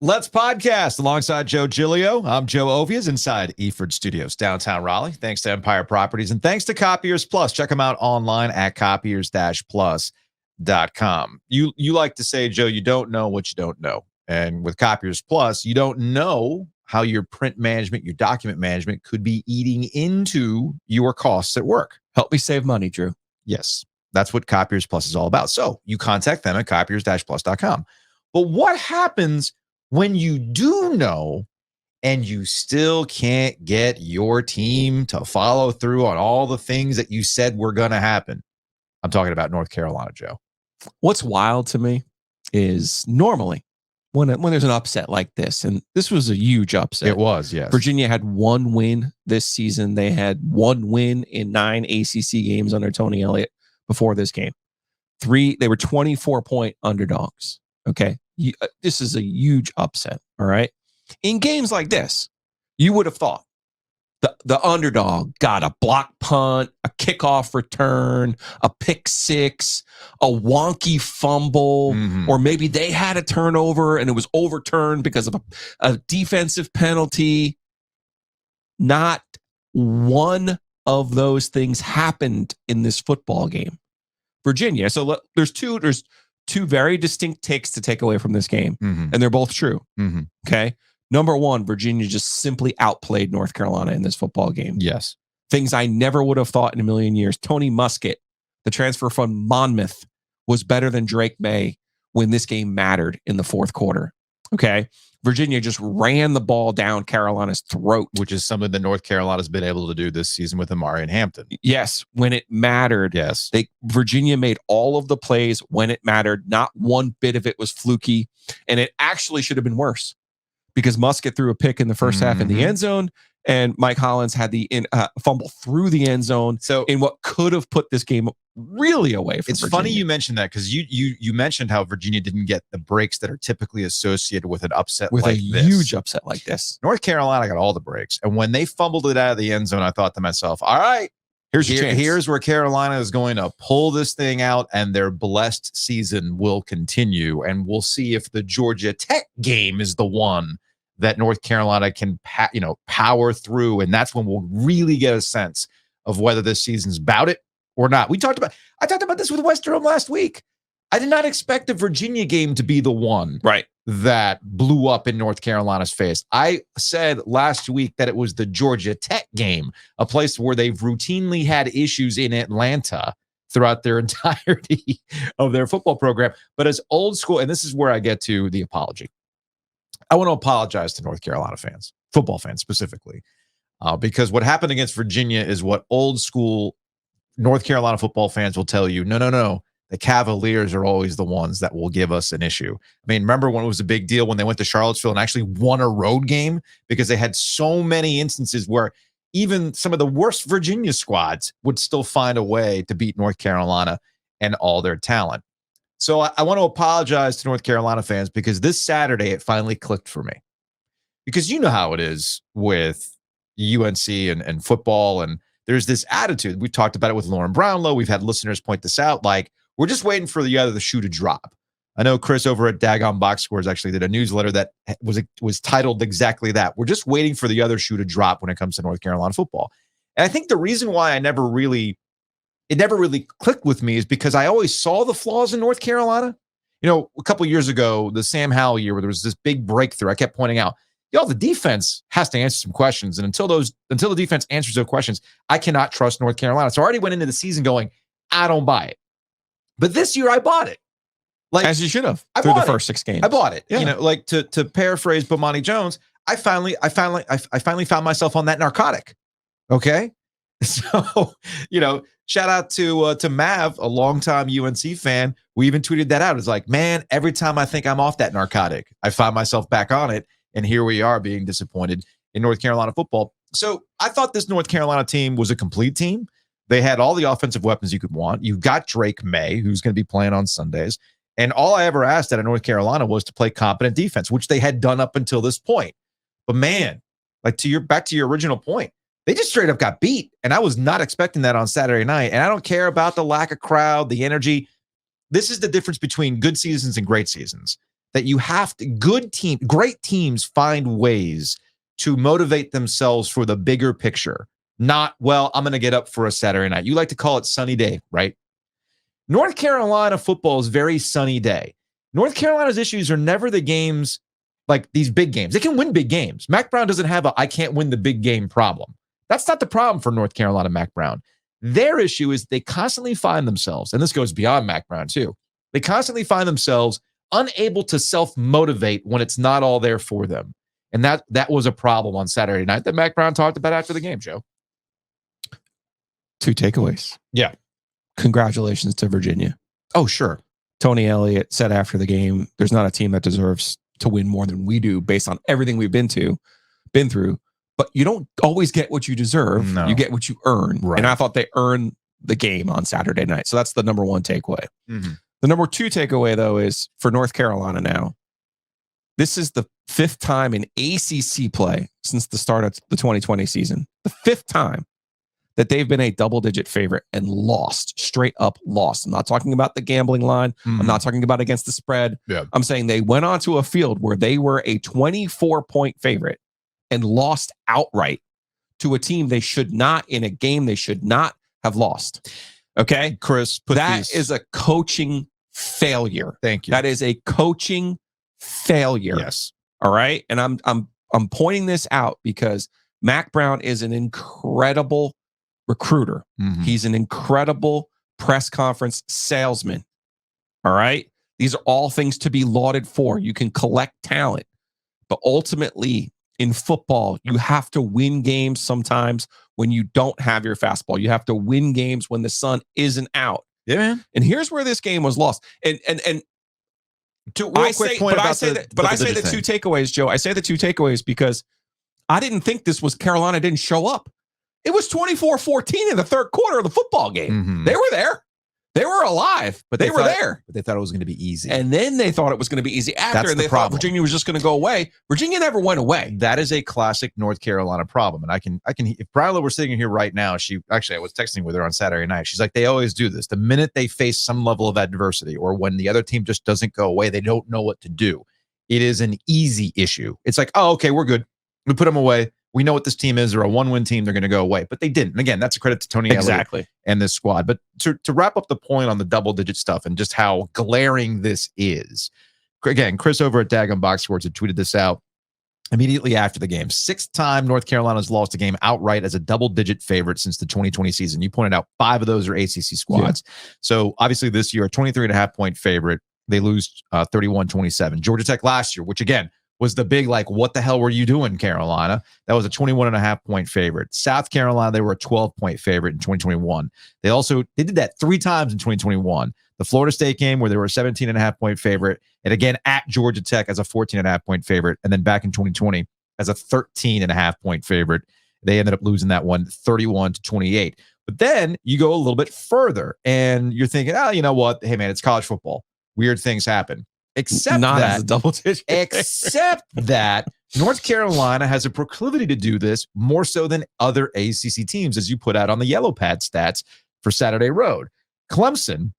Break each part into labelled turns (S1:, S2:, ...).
S1: Let's podcast alongside Joe Giglio. I'm Joe Ovies inside Eford Studios, downtown Raleigh. Thanks to Empire Properties and thanks to Copiers Plus. Check them out online at copiers-plus.com. You like to say, Joe, you don't know what you don't know. And with Copiers Plus, you don't know how your print management, your document management could be eating into your costs at work.
S2: Help me save money, Drew.
S1: Yes, that's what Copiers Plus is all about. So you contact them at copiers-plus.com. But what happens when you do know and you still can't get your team to follow through on all the things that you said were going to happen? I'm talking about North Carolina, Joe.
S2: What's wild to me is normally when there's an upset like this, and this was a huge upset.
S1: It was, yes.
S2: Virginia had one win this season. They had one win in 9 ACC games under Tony Elliott before this game. They were 24-point underdogs. Okay. This is a huge upset. All right. In games like this, you would have thought the underdog got a block punt, a kickoff return, a pick six, a wonky fumble, or maybe they had a turnover and it was overturned because of a defensive penalty. Not one of those things happened in this football game. Virginia. So there's two very distinct takes to take away from this game, and they're both true. Okay. Number one, Virginia just simply outplayed North Carolina in this football game.
S1: Yes.
S2: Things I never would have thought in a million years. Tony Muskett, the transfer from Monmouth, was better than Drake Maye when this game mattered in the fourth quarter. Okay. Virginia just ran the ball down Carolina's throat.
S1: Which is something that North Carolina's been able to do this season with Amari and Hampton.
S2: Yes. When it mattered.
S1: Yes.
S2: Virginia made all of the plays when it mattered. Not one bit of it was fluky. And it actually should have been worse because Muskett threw a pick in the first half in the end zone, and Mike Hollins had the fumble through the end zone. So in what could have put this game really away from Virginia.
S1: Funny you mentioned that because you mentioned how Virginia didn't get the breaks that are typically associated with an upset
S2: with
S1: like
S2: a
S1: this.
S2: Huge upset like this.
S1: North Carolina got all the breaks. And when they fumbled it out of the end zone, I thought to myself, all right, here's where Carolina is going to pull this thing out and their blessed season will continue. And we'll see if the Georgia Tech game is the one that North Carolina can power through. And that's when we'll really get a sense of whether this season's about it or not. I talked about this with Western last week. I did not expect the Virginia game to be the one that blew up in North Carolina's face. I said last week that it was the Georgia Tech game, a place where they've routinely had issues in Atlanta throughout their entirety of their football program. But as old school, and this is where I get to the apology. I want to apologize to North Carolina fans, football fans specifically, because what happened against Virginia is what old school North Carolina football fans will tell you. No. The Cavaliers are always the ones that will give us an issue. I mean, remember when it was a big deal when they went to Charlottesville and actually won a road game because they had so many instances where even some of the worst Virginia squads would still find a way to beat North Carolina and all their talent. So I want to apologize to North Carolina fans because this Saturday it finally clicked for me. Because you know how it is with UNC and football, and there's this attitude. We talked about it with Lauren Brownlow. We've had listeners point this out. Like, we're just waiting for the shoe to drop. I know Chris over at Daggone Box Scores actually did a newsletter that was titled exactly that. We're just waiting for the other shoe to drop when it comes to North Carolina football. And I think the reason why it never really clicked with me is because I always saw the flaws in North Carolina. You know, a couple of years ago, the Sam Howell year where there was this big breakthrough, I kept pointing out, the defense has to answer some questions. And until the defense answers those questions, I cannot trust North Carolina. So I already went into the season going, I don't buy it. But this year I bought it.
S2: Like, as you should have through the first 6 games.
S1: I bought it.
S2: Yeah.
S1: Like to paraphrase Bomani Jones, I finally found myself on that narcotic. Okay. So, shout out to Mav, a longtime UNC fan. We even tweeted that out. It's like, man, every time I think I'm off that narcotic, I find myself back on it. And here we are being disappointed in North Carolina football. So I thought this North Carolina team was a complete team. They had all the offensive weapons you could want. You got Drake Maye, who's going to be playing on Sundays. And all I ever asked out of North Carolina was to play competent defense, which they had done up until this point. But man, like back to your original point, they just straight up got beat. And I was not expecting that on Saturday night. And I don't care about the lack of crowd, the energy. This is the difference between good seasons and great seasons. that you have to, great teams find ways to motivate themselves for the bigger picture. Not, well, I'm going to get up for a Saturday night. You like to call it sunny day, right? North Carolina football is very sunny day. North Carolina's issues are never the games like these big games. They can win big games. Mac Brown doesn't have a I can't win the big game problem. That's not the problem for North Carolina Mac Brown. Their issue is they constantly find themselves, and this goes beyond Mac Brown too, they constantly find themselves unable to self-motivate when it's not all there for them. And that was a problem on Saturday night that Mac Brown talked about after the game, Joe.
S2: 2 takeaways.
S1: Yeah.
S2: Congratulations to Virginia.
S1: Oh, sure.
S2: Tony Elliott said after the game, there's not a team that deserves to win more than we do based on everything we've been through. But you don't always get what you deserve. No. You get what you earn. Right. And I thought they earned the game on Saturday night. So that's the number 1 takeaway. Mm-hmm. The number 2 takeaway, though, is for North Carolina now. This is the 5th time in ACC play since the start of the 2020 season. The 5th time that they've been a double-digit favorite and lost, straight up lost. I'm not talking about the gambling line. Mm-hmm. I'm not talking about against the spread. Yeah. I'm saying they went onto a field where they were a 24-point favorite and lost outright to a team they should not, in a game they should not have lost. Okay?
S1: Chris,
S2: that is a coaching failure.
S1: Thank you.
S2: That is a coaching failure.
S1: Yes.
S2: All right? And I'm pointing this out because Mac Brown is an incredible recruiter. Mm-hmm. He's an incredible press conference salesman. All right? These are all things to be lauded for. You can collect talent, but ultimately in football, you have to win games sometimes when you don't have your fastball. You have to win games when the sun isn't out.
S1: Yeah, man.
S2: And here's where this game was lost. And I say the 2 takeaways, Joe. I say the 2 takeaways because I didn't think this was Carolina didn't show up. It was 24-14 in the 3rd quarter of the football game. Mm-hmm. They were there. They were alive, but they were there.
S1: But they thought it was going to be easy.
S2: And then they thought it was going to be easy after, and they thought Virginia was just going to go away. Virginia never went away.
S1: That is a classic North Carolina problem. And I can, if Bryla were sitting here right now, I was texting with her on Saturday night. She's like, they always do this. The minute they face some level of adversity or when the other team just doesn't go away, they don't know what to do. It is an easy issue. It's like, oh, okay, we're good. We put them away. We know what this team is. They're a 1-win team. They're going to go away. But they didn't. And again, that's a credit to Tony Elliott and this squad. But to wrap up the point on the double-digit stuff and just how glaring this is, again, Chris over at Dagon Box Sports had tweeted this out immediately after the game. 6th time North Carolina's lost a game outright as a double-digit favorite since the 2020 season. You pointed out 5 of those are ACC squads. Yeah. So obviously this year, a 23.5-point favorite. They lose 31-27. Georgia Tech last year, which again, was the big, like, what the hell were you doing, Carolina? That was a 21.5-point favorite. South Carolina, they were a 12-point favorite in 2021. They did that 3 times in 2021. The Florida State game where they were a 17.5-point favorite, and again at Georgia Tech as a 14.5-point favorite, and then back in 2020 as a 13.5-point favorite. They ended up losing that one 31-28. But then you go a little bit further, and you're thinking, oh, you know what? Hey, man, it's college football. Weird things happen. Except
S2: not
S1: that,
S2: as a double digit.
S1: Except that North Carolina has a proclivity to do this more so than other ACC teams, as you put out on the yellow pad stats for Saturday Road. Clemson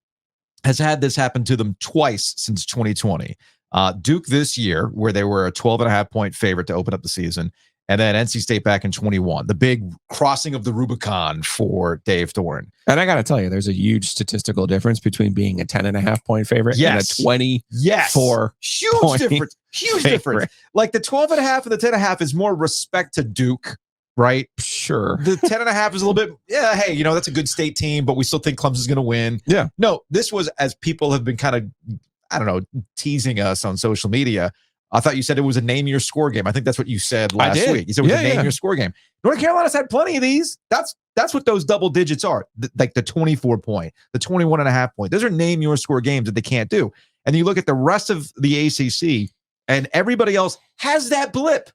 S1: has had this happen to them twice since 2020. Duke this year, where they were a 12.5-point favorite to open up the season, and then NC State back in 21. The big crossing of the Rubicon for Dave Thorne.
S2: And I got to tell you, there's a huge statistical difference between being a 10.5-point favorite and a 24
S1: huge difference. Huge difference. Like the 12.5 and the 10.5 is more respect to Duke, right?
S2: Sure.
S1: The 10.5 is a little bit, yeah, hey, that's a good state team, but we still think Clemson's going to win.
S2: Yeah.
S1: No, this was, as people have been kind of, I don't know, teasing us on social media. I thought you said it was a name your score game. I think that's what you said last week. You said it was a name your score game. North Carolina's had plenty of these. That's what those double digits are. Like the 24-point, the 21.5-point. Those are name your score games that they can't do. And you look at the rest of the ACC, and everybody else has that blip.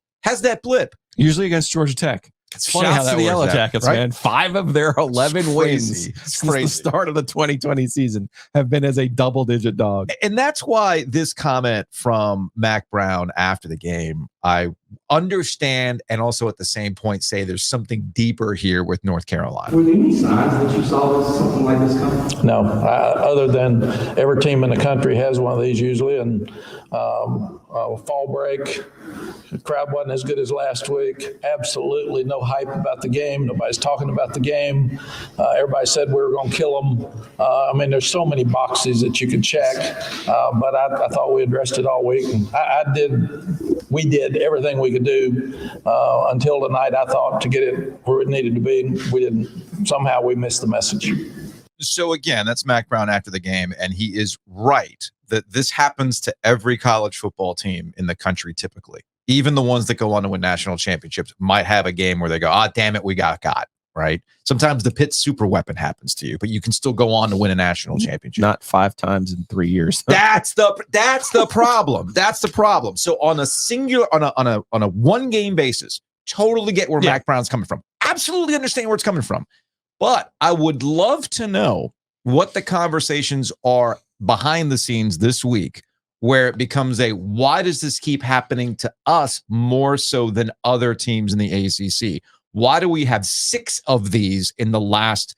S1: Usually against Georgia Tech. It's funny how
S2: Shouts
S1: that
S2: to the Yellow
S1: works out,
S2: Jackets,
S1: right?
S2: man. 5 of their 11 wins
S1: It's
S2: since the start of the 2020 season have been as a double-digit dog.
S1: And that's why this comment from Mac Brown after the game, I understand, and also at the same point say there's something deeper here with North Carolina.
S3: Were there any signs that you saw something like this coming?
S4: No, other than every team in the country has one of these usually, and fall break, the crowd wasn't as good as last week. Absolutely no hype about the game. Nobody's talking about the game. Everybody said we were going to kill them. I mean, there's so many boxes that you could check, but I thought we addressed it all week. And we did everything we could do until tonight, I thought, to get it where it needed to be. We didn't. Somehow we missed the message.
S1: So again, that's Mac Brown after the game, and he is right that this happens to every college football team in the country typically. Even the ones that go on to win national championships might have a game where they go, damn it, we got, right? Sometimes the Pitt super weapon happens to you, but you can still go on to win a national championship.
S2: Not 5 times in 3 years.
S1: That's the problem. That's the problem. So on a singular, on a one game basis, totally get where Mac Brown's coming from. Absolutely understand where it's coming from. But I would love to know what the conversations are behind the scenes this week, where it becomes why does this keep happening to us more so than other teams in the ACC? Why do we have 6 of these in the last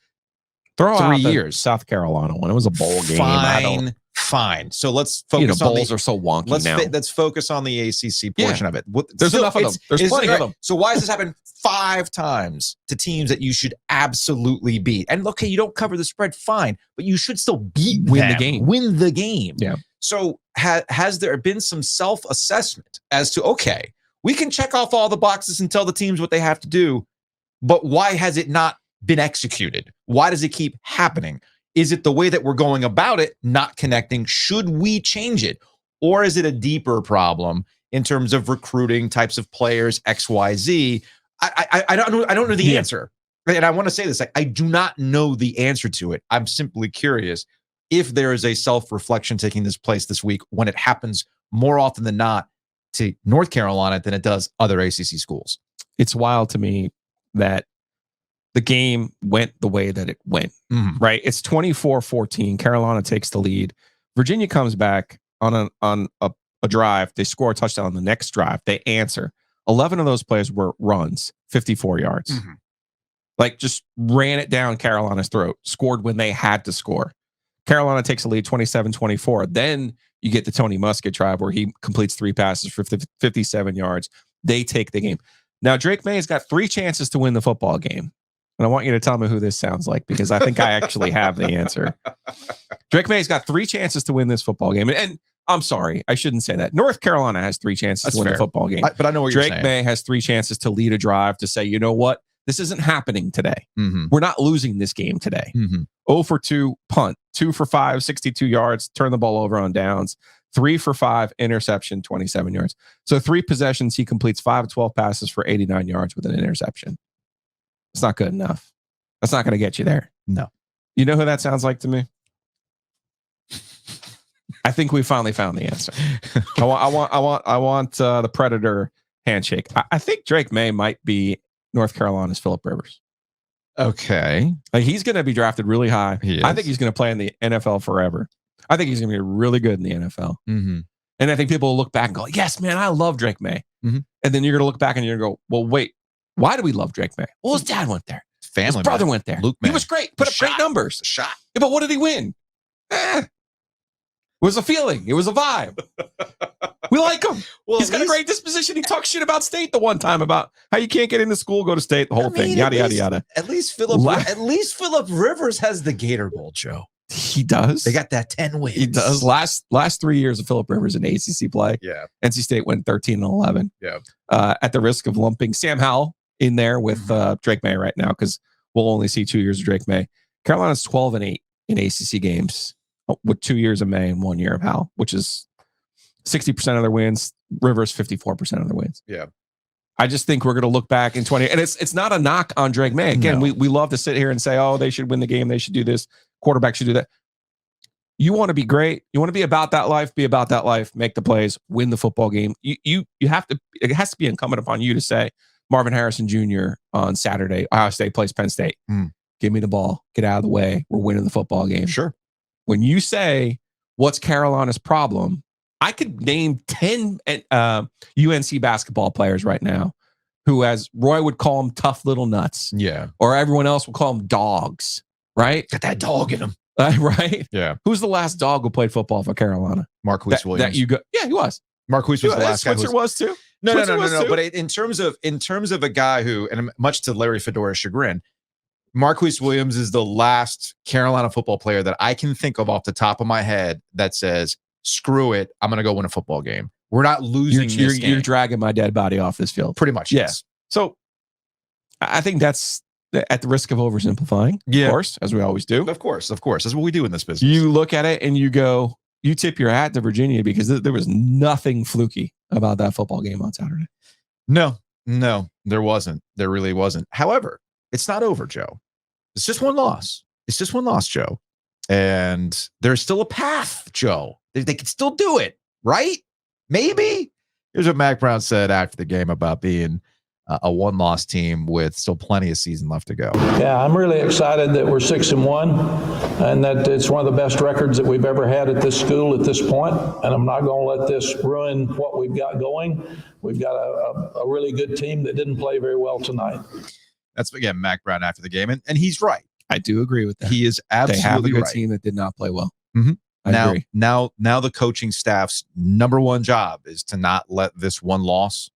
S1: 3 years?
S2: South Carolina one. It was a bowl game.
S1: Fine. So let's focus on
S2: bowls are so wonky now.
S1: Let's focus on the ACC portion of it.
S2: There's enough of them. There's plenty of them.
S1: So why has this happened 5 times to teams that you should absolutely beat? And okay, you don't cover the spread, fine, but you should still win the game.
S2: Yeah.
S1: So has there been some self-assessment as to, okay, we can check off all the boxes and tell the teams what they have to do, but why has it not been executed? Why does it keep happening? Is it the way that we're going about it not connecting? Should we change it? Or is it a deeper problem in terms of recruiting types of players, XYZ? I don't know the answer. And I want to say this, I do not know the answer to it. I'm simply curious if there is a self-reflection taking this place this week when it happens more often than not to North Carolina than it does other ACC schools.
S2: It's wild to me that the game went the way that it went, right? It's 24-14. Carolina takes the lead. Virginia comes back on a drive. They score a touchdown on the next drive. They answer. 11 of those plays were runs, 54 yards. Like just ran it down Carolina's throat, scored when they had to score. Carolina takes a lead 27-24. Then you get the Tony Muskett drive where he completes 3 passes for 57 yards. They take the game. Now, Drake Maye's got 3 chances to win the football game. And I want you to tell me who this sounds like, because I think I actually have the answer. Drake Maye's got 3 chances to win this football game. And I'm sorry, I shouldn't say that. North Carolina has 3 chances to win the football game.
S1: But I know what you're saying.
S2: Drake Maye has 3 chances to lead a drive to say, you know what? This isn't happening today. We're not losing this game today. 0 for 2 punt, 2 for 5, 62 yards, turn the ball over on downs, 3 for 5 interception, 27 yards. So 3 possessions, he completes 5 of 12 passes for 89 yards with an interception. It's not good enough. That's not going to get you there.
S1: No.
S2: You know who that sounds like to me? I think we finally found the answer. I want the Predator handshake. I think Drake Maye might be North Carolina's Phillip Rivers.
S1: Okay.
S2: Like he's going to be drafted really high. I think he's going to play in the NFL forever. I think he's going to be really good in the NFL. And I think people will look back and go, yes, man, I love Drake Maye. And then you're going to look back and you're going to go, well, wait, why do we love Drake Maye? Well, his dad went there. His brother went there. Luke Maye. He was great. Put up great numbers.
S1: Yeah,
S2: but what did he win? It was a feeling. It was a vibe. We like him. Well, he's got a great disposition. He talks shit about State the one time about how you can't get into school, go to State, the whole thing, yada, yada, yada.
S1: At least Phillip Rivers has the Gator Bowl, Joe.
S2: He does.
S1: They got that 10 wins.
S2: He does. Last 3 years of Phillip Rivers in ACC play.
S1: Yeah.
S2: NC State went 13-11.
S1: Yeah.
S2: At the risk of lumping Sam Howell in there with Drake Maye right now, because we'll only see 2 years of Drake Maye. Carolina's 12-8 in ACC games with 2 years of Maye and 1 year of Howell, which is 60% of their wins. Rivers 54% of their wins.
S1: Yeah.
S2: I just think we're going to look back in 20, and it's not a knock on Drake Maye. Again, we love to sit here and say, oh, they should win the game, they should do this, quarterback should do that. You want to be great. You want to be about that life, make the plays, win the football game. You have to, it has to be incumbent upon you to say, Marvin Harrison Jr. on Saturday. Ohio State plays Penn State. Give me the ball. Get out of the way. We're winning the football game.
S1: Sure.
S2: When you say, what's Carolina's problem? I could name 10 UNC basketball players right now who, as Roy would call them, tough little nuts.
S1: Yeah.
S2: Or everyone else would call them dogs, right?
S1: Got that dog in them.
S2: Right?
S1: Yeah.
S2: Who's the last dog who played football for Carolina?
S1: Marquise Williams.
S2: That you go, yeah, he was.
S1: Marquise was the last guy.
S2: Switzer was too.
S1: No. But in terms of a guy who, and much to Larry Fedora's chagrin, Marquise Williams is the last Carolina football player that I can think of off the top of my head that says, screw it, I'm going to go win a football game. We're not losing this game.
S2: You're dragging my dead body off this field.
S1: Pretty much, yes.
S2: So I think that's at the risk of oversimplifying, of course, as we always do.
S1: Of course. That's what we do in this business.
S2: You look at it and you go, you tip your hat to Virginia because there was nothing fluky about that football game on Saturday.
S1: No, there wasn't. There really wasn't. However, it's not over, Joe. It's just one loss. Joe. And there's still a path, Joe. They can still do it, right? Maybe. Here's what Mac Brown said after the game about being a one-loss team with still plenty of season left to go.
S4: Yeah, I'm really excited that we're 6-1 and that it's one of the best records that we've ever had at this school at this point. And I'm not going to let this ruin what we've got going. We've got a really good team that didn't play very well tonight.
S1: That's, again, Mac Brown after the game. And he's right.
S2: I do agree with that.
S1: He is absolutely right.
S2: They have a good team that did not play well.
S1: Mm-hmm.
S2: I agree.
S1: Now the coaching staff's number one job is to not let this one loss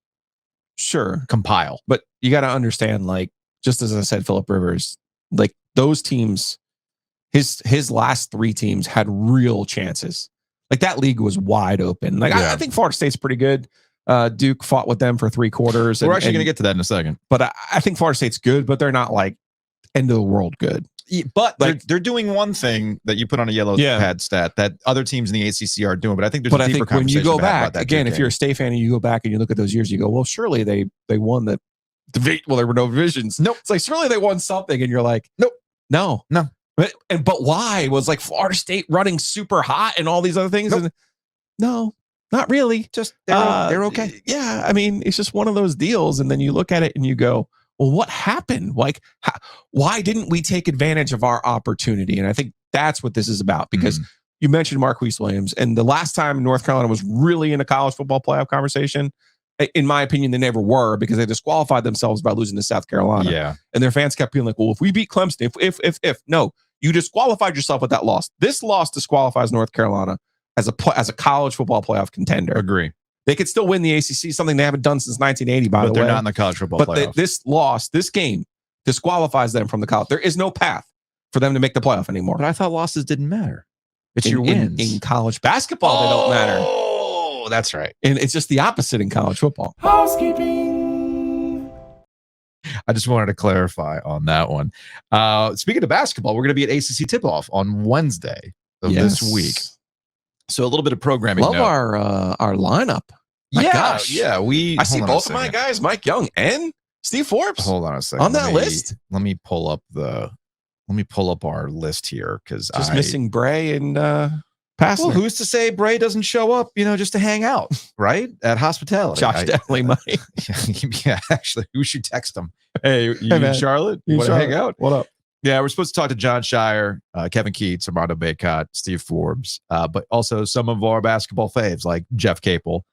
S1: compile.
S2: But you got to understand, like, just as I said, Phillip Rivers, like those teams, his last three teams had real chances. Like that league was wide open. Like I think Florida State's pretty good. Duke fought with them for 3 quarters.
S1: We're actually going to get to that in a second.
S2: But I think Florida State's good, but they're not like end of the world good.
S1: But
S2: like,
S1: they're doing one thing that you put on a yellow pad stat that other teams in the ACC are doing. But I think there's a deeper conversation.
S2: When you go back
S1: about
S2: again, if you're a State fan and you go back and you look at those years, you go, well, surely they won the division. Well, there were no divisions.
S1: Nope.
S2: It's like surely they won something, and you're like,
S1: nope,
S2: no. But why was like Florida State running super hot and all these other things?
S1: Nope.
S2: And no, not really.
S1: Just they're okay.
S2: Yeah, I mean, it's just one of those deals, and then you look at it and you go, well, what happened? Like, why didn't we take advantage of our opportunity? And I think that's what this is about, because you mentioned Marquise Williams, and the last time North Carolina was really in a college football playoff conversation, in my opinion, they never were, because they disqualified themselves by losing to South Carolina.
S1: Yeah. And
S2: their fans kept being like, well, if we beat Clemson, if no, you disqualified yourself with that loss. This loss disqualifies North Carolina as a college football playoff contender.
S1: Agree.
S2: They could still win the ACC, something they haven't done since 1980, by the way.
S1: But they're not in the college football playoff.
S2: This game disqualifies them from the college. There is no path for them to make the playoff anymore.
S1: But I thought losses didn't matter. It's your wins.
S2: In college basketball, they don't matter.
S1: Oh, that's right.
S2: And it's just the opposite in college football.
S1: Housekeeping. I just wanted to clarify on that one. Speaking of basketball, we're going to be at ACC tip-off on Wednesday of this week. So a little bit of programming.
S2: Love our lineup. My gosh.
S1: Yeah.
S2: I see both of my guys, Mike Young and Steve Forbes.
S1: Hold on a second.
S2: On that list.
S1: Let me pull up our list here, because
S2: just missing Bray and Passner.
S1: Well, who's to say Bray doesn't show up, just to hang out, right? At hospitality.
S2: Josh definitely might.
S1: Yeah, actually, we should text him. Hey, in Charlotte?
S2: You
S1: want to hang out?
S2: What up?
S1: Yeah, we're supposed to talk to John Shire, Kevin Keats, Armando Baycott, Steve Forbes, but also some of our basketball faves like Jeff Capel,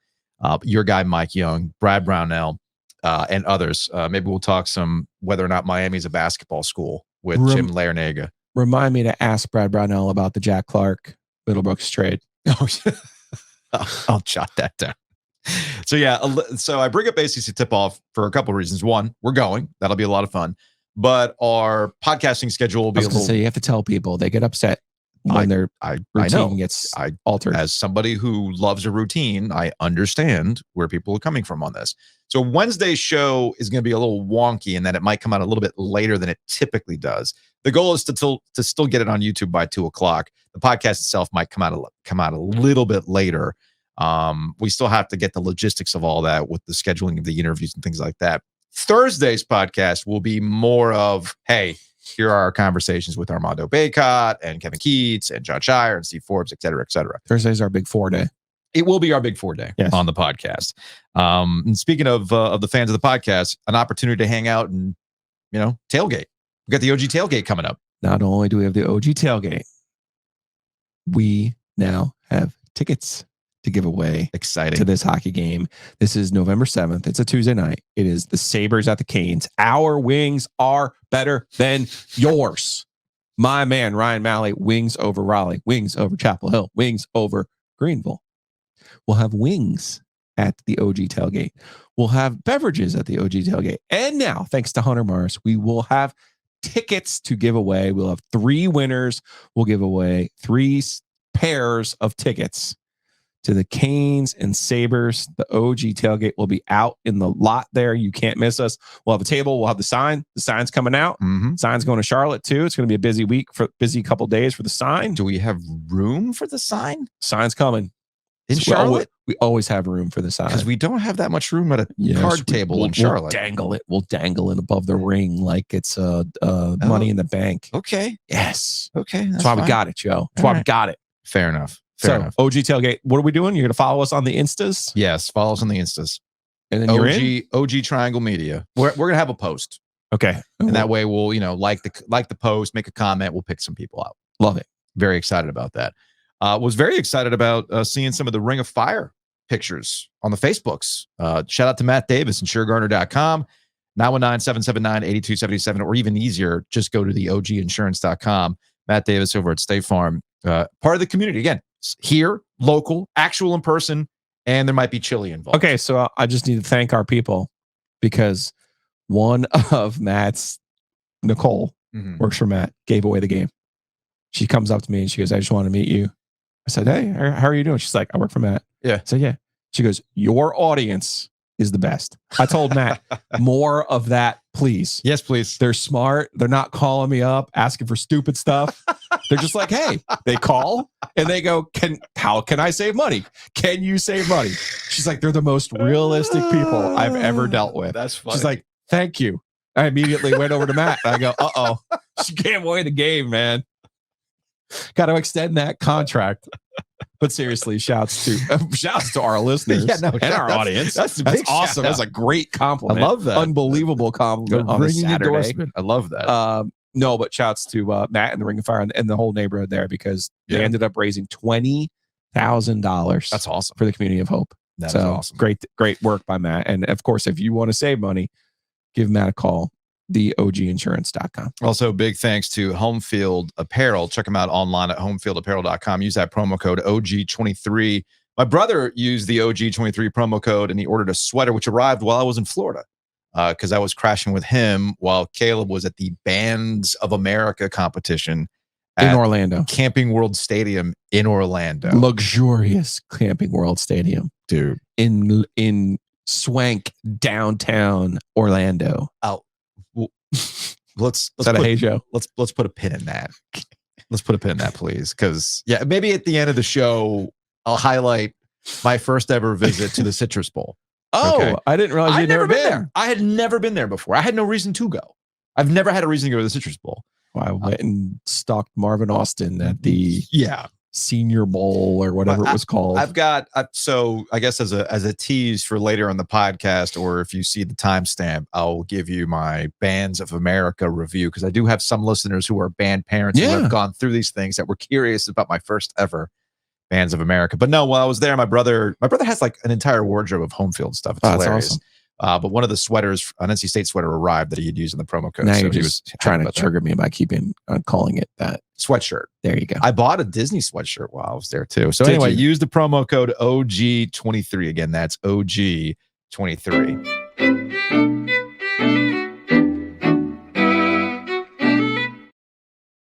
S1: your guy Mike Young, Brad Brownell, and others. Maybe we'll talk some whether or not Miami's a basketball school with Jim Larinaga.
S2: Remind me to ask Brad Brownell about the Jack Clark Middlebrooks trade.
S1: Oh, I'll jot that down. So yeah, so I bring up ACC tip-off for a couple of reasons. One, we're going. That'll be a lot of fun. But our podcasting schedule will be a little.
S2: So you have to tell people, they get upset when their routine gets altered.
S1: As somebody who loves a routine, I understand where people are coming from on this. So Wednesday's show is going to be a little wonky in that it might come out a little bit later than it typically does. The goal is to still get it on YouTube by 2:00. The podcast itself might come out a little bit later. We still have to get the logistics of all that with the scheduling of the interviews and things like that. Thursday's podcast will be more of, hey, here are our conversations with Armando Baycott and Kevin Keats and John Shire and Steve Forbes, et cetera, et cetera.
S2: Thursday's our big 4 day.
S1: it will be our Big 4 day on the podcast. And speaking of the fans of the podcast, an opportunity to hang out and, tailgate. We got the OG tailgate coming up.
S2: Not only do we have the OG tailgate, we now have tickets to give away.
S1: Exciting.
S2: To this hockey game. This is November 7th. It's a Tuesday night. It is the Sabres at the Canes. Our wings are better than yours. My man, Ryan Maye, wings over Raleigh, wings over Chapel Hill, wings over Greenville. We'll have wings at the OG tailgate. We'll have beverages at the OG tailgate. And now, thanks to Hunter Mars, we will have tickets to give away. We'll have 3 winners. We'll give away 3 pairs of tickets to the Canes and Sabres. The OG tailgate will be out in the lot there. You can't miss us. We'll have a table. We'll have the sign. The sign's coming out. Sign's going to Charlotte too. It's going to be a busy couple days for the sign.
S1: Do we have room for the sign?
S2: Sign's coming.
S1: In Charlotte?
S2: We always have room for the sign.
S1: Because we don't have that much room at a card table in Charlotte.
S2: We'll dangle it above the ring like it's money in the bank.
S1: Okay.
S2: Yes.
S1: Okay.
S2: That's why we got it, Joe. That's why we got it.
S1: Fair enough.
S2: OG tailgate. What are we doing? You're going to follow us on the Instas?
S1: Yes. Follow us on the Instas.
S2: And then you're in?
S1: OG Triangle Media. We're going to have a post.
S2: Okay.
S1: And that way we'll, like the post, make a comment. We'll pick some people out.
S2: Love it.
S1: Very excited about that. Was very excited about seeing some of the Ring of Fire pictures on the Facebooks. Shout out to Matt Davis and SureGarner.com, 919-779-8277, or even easier, just go to the OGinsurance.com. Matt Davis over at State Farm, part of the community. Again, here, local, actual in person, and there might be chili involved.
S2: Okay, so I just need to thank our people because one of Matt's, Nicole, works for Matt, gave away the game. She comes up to me and she goes, I just want to meet you. I said, hey, how are you doing? She's like, I work for Matt.
S1: Yeah.
S2: I said, yeah. She goes, your audience is the best. I told Matt, more of that, please.
S1: Yes, please.
S2: They're smart. They're not calling me up, asking for stupid stuff. They're just like, hey, they call and they go, how can I save money? Can you save money? She's like, they're the most realistic people I've ever dealt with.
S1: That's funny.
S2: She's like, thank you. I immediately went over to Matt and I go, uh-oh, she gave away the game, man. Got to extend that contract. But seriously, shouts to our listeners and our audience. That's awesome. That's a great compliment.
S1: I love that.
S2: Unbelievable compliment on a Saturday.
S1: Endorsement. I love that.
S2: No, but shouts to Matt and the Ring of Fire and the whole neighborhood there because they ended up raising $20,000.
S1: That's awesome
S2: for the community of Hope.
S1: That's awesome.
S2: Great work by Matt. And of course, if you want to save money, give Matt a call. TheOGinsurance.com.
S1: Also, big thanks to Homefield Apparel. Check them out online at homefieldapparel.com. Use that promo code OG23. My brother used the OG23 promo code and he ordered a sweater, which arrived while I was in Florida because I was crashing with him while Caleb was at the Bands of America competition
S2: in Orlando.
S1: Camping World Stadium in Orlando.
S2: Luxurious Camping World Stadium.
S1: Dude.
S2: In swank downtown Orlando.
S1: Oh. Let's
S2: put
S1: a pin in that. Let's put a pin in that, please. Because maybe at the end of the show, I'll highlight my first ever visit to the Citrus Bowl.
S2: Oh, okay. I didn't realize you'd never been there.
S1: I had never been there before. I had no reason to go. I've never had a reason to go to the Citrus Bowl.
S2: I went and stalked Marvin Austin at the Senior Bowl or whatever it was called.
S1: So I guess as a tease for later on the podcast, or if you see the timestamp, I'll give you my Bands of America review because I do have some listeners who are band parents who have gone through these things that were curious about my first ever Bands of America. But no, while I was there, my brother has like an entire wardrobe of home field stuff. It's hilarious. Awesome. But one of the sweaters, an NC State sweater, arrived that he had used in the promo code.
S2: Now
S1: so
S2: you're just trying to trigger me by keeping calling it that.
S1: Sweatshirt.
S2: There you go.
S1: I bought a Disney sweatshirt while I was there too. So anyway, use the promo code OG23. Again, that's OG23.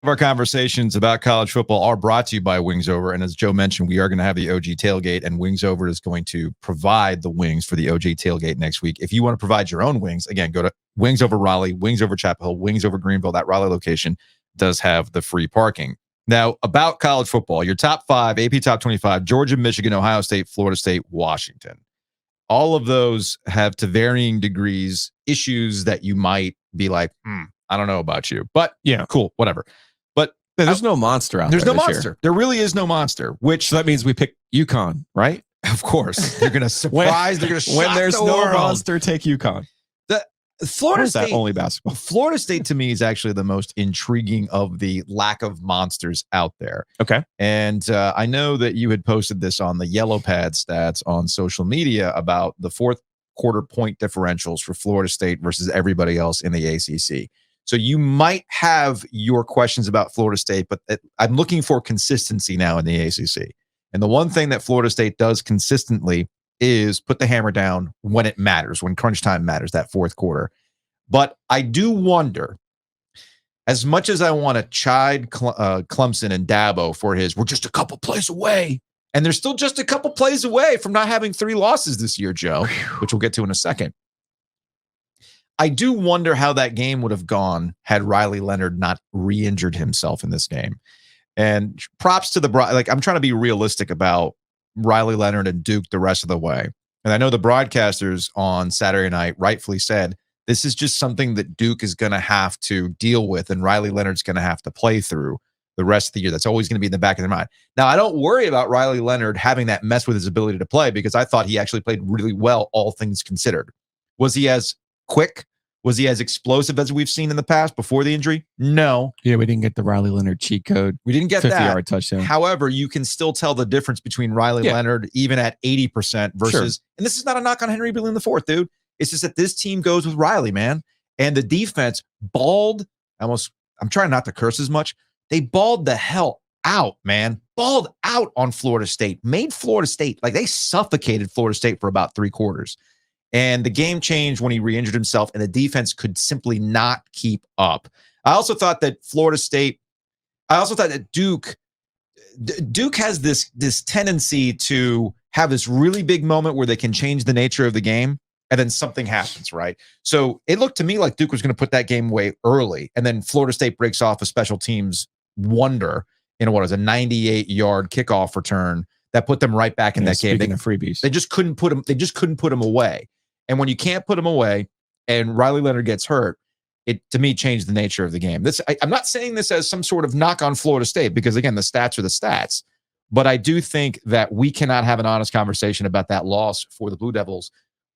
S1: Our conversations about college football are brought to you by Wings Over. And as Joe mentioned, we are going to have the OG tailgate, and Wings Over is going to provide the wings for the OG tailgate next week. If you want to provide your own wings, again, go to Wings Over Raleigh, Wings Over Chapel Hill, Wings Over Greenville. That Raleigh location does have the free parking. Now, about college football, your top 5, AP top 25, Georgia, Michigan, Ohio State, Florida State, Washington. All of those have, to varying degrees, issues that you might be like, I don't know about you. But yeah, cool, whatever. But
S2: there's no monster out there.
S1: There's no monster. There really is no monster.
S2: So that means we pick UConn, right?
S1: Of course, they're going to surprise. They're going to shock
S2: when there's
S1: the
S2: no
S1: world.
S2: monster, take UConn.
S1: Florida
S2: State,
S1: State
S2: only basketball.
S1: Florida State to me is actually the most intriguing of the lack of monsters out there.
S2: Okay.
S1: And I know that you had posted this on the Yellow Pad stats on social media about the fourth quarter point differentials for Florida State versus everybody else in the ACC. So you might have your questions about Florida State, but I'm looking for consistency now in the ACC. And the one thing that Florida State does consistently is put the hammer down when it matters, when crunch time matters, that fourth quarter. But I do wonder, as much as I want to chide Clemson and Dabo for we're just a couple plays away, and they're still just a couple plays away from not having 3 losses this year, Joe, which we'll get to in a second. I do wonder how that game would have gone had Riley Leonard not re-injured himself in this game. And props to I'm trying to be realistic about Riley Leonard and Duke the rest of the way. And I know the broadcasters on Saturday night rightfully said, this is just something that Duke is going to have to deal with and Riley Leonard's going to have to play through the rest of the year. That's always going to be in the back of their mind. Now, I don't worry about Riley Leonard having that mess with his ability to play because I thought he actually played really well, all things considered. Was he as quick? Was he as explosive as we've seen in the past before the injury? No.
S2: Yeah, we didn't get the Riley Leonard cheat code.
S1: We didn't get that
S2: 50-yard touchdown.
S1: However, you can still tell the difference between Riley Leonard, even at 80% versus, and this is not a knock on Henry Beal in the fourth, dude. It's just that this team goes with Riley, man. And the defense balled. I'm trying not to curse as much. They balled the hell out, man. Balled out on Florida State. Made Florida State, like they suffocated Florida State for about 3 quarters. And the game changed when he re-injured himself, and the defense could simply not keep up. I also thought that Duke has this tendency to have this really big moment where they can change the nature of the game, and then something happens, right? So it looked to me like Duke was going to put that game away early, and then Florida State breaks off a special teams wonder in what was a 98-yard kickoff return that put them right back in that game.
S2: Speaking of freebies,
S1: they just couldn't put them away. And when you can't put them away and Riley Leonard gets hurt, it, to me, changed the nature of the game. I'm not saying this as some sort of knock on Florida State because, again, the stats are the stats. But I do think that we cannot have an honest conversation about that loss for the Blue Devils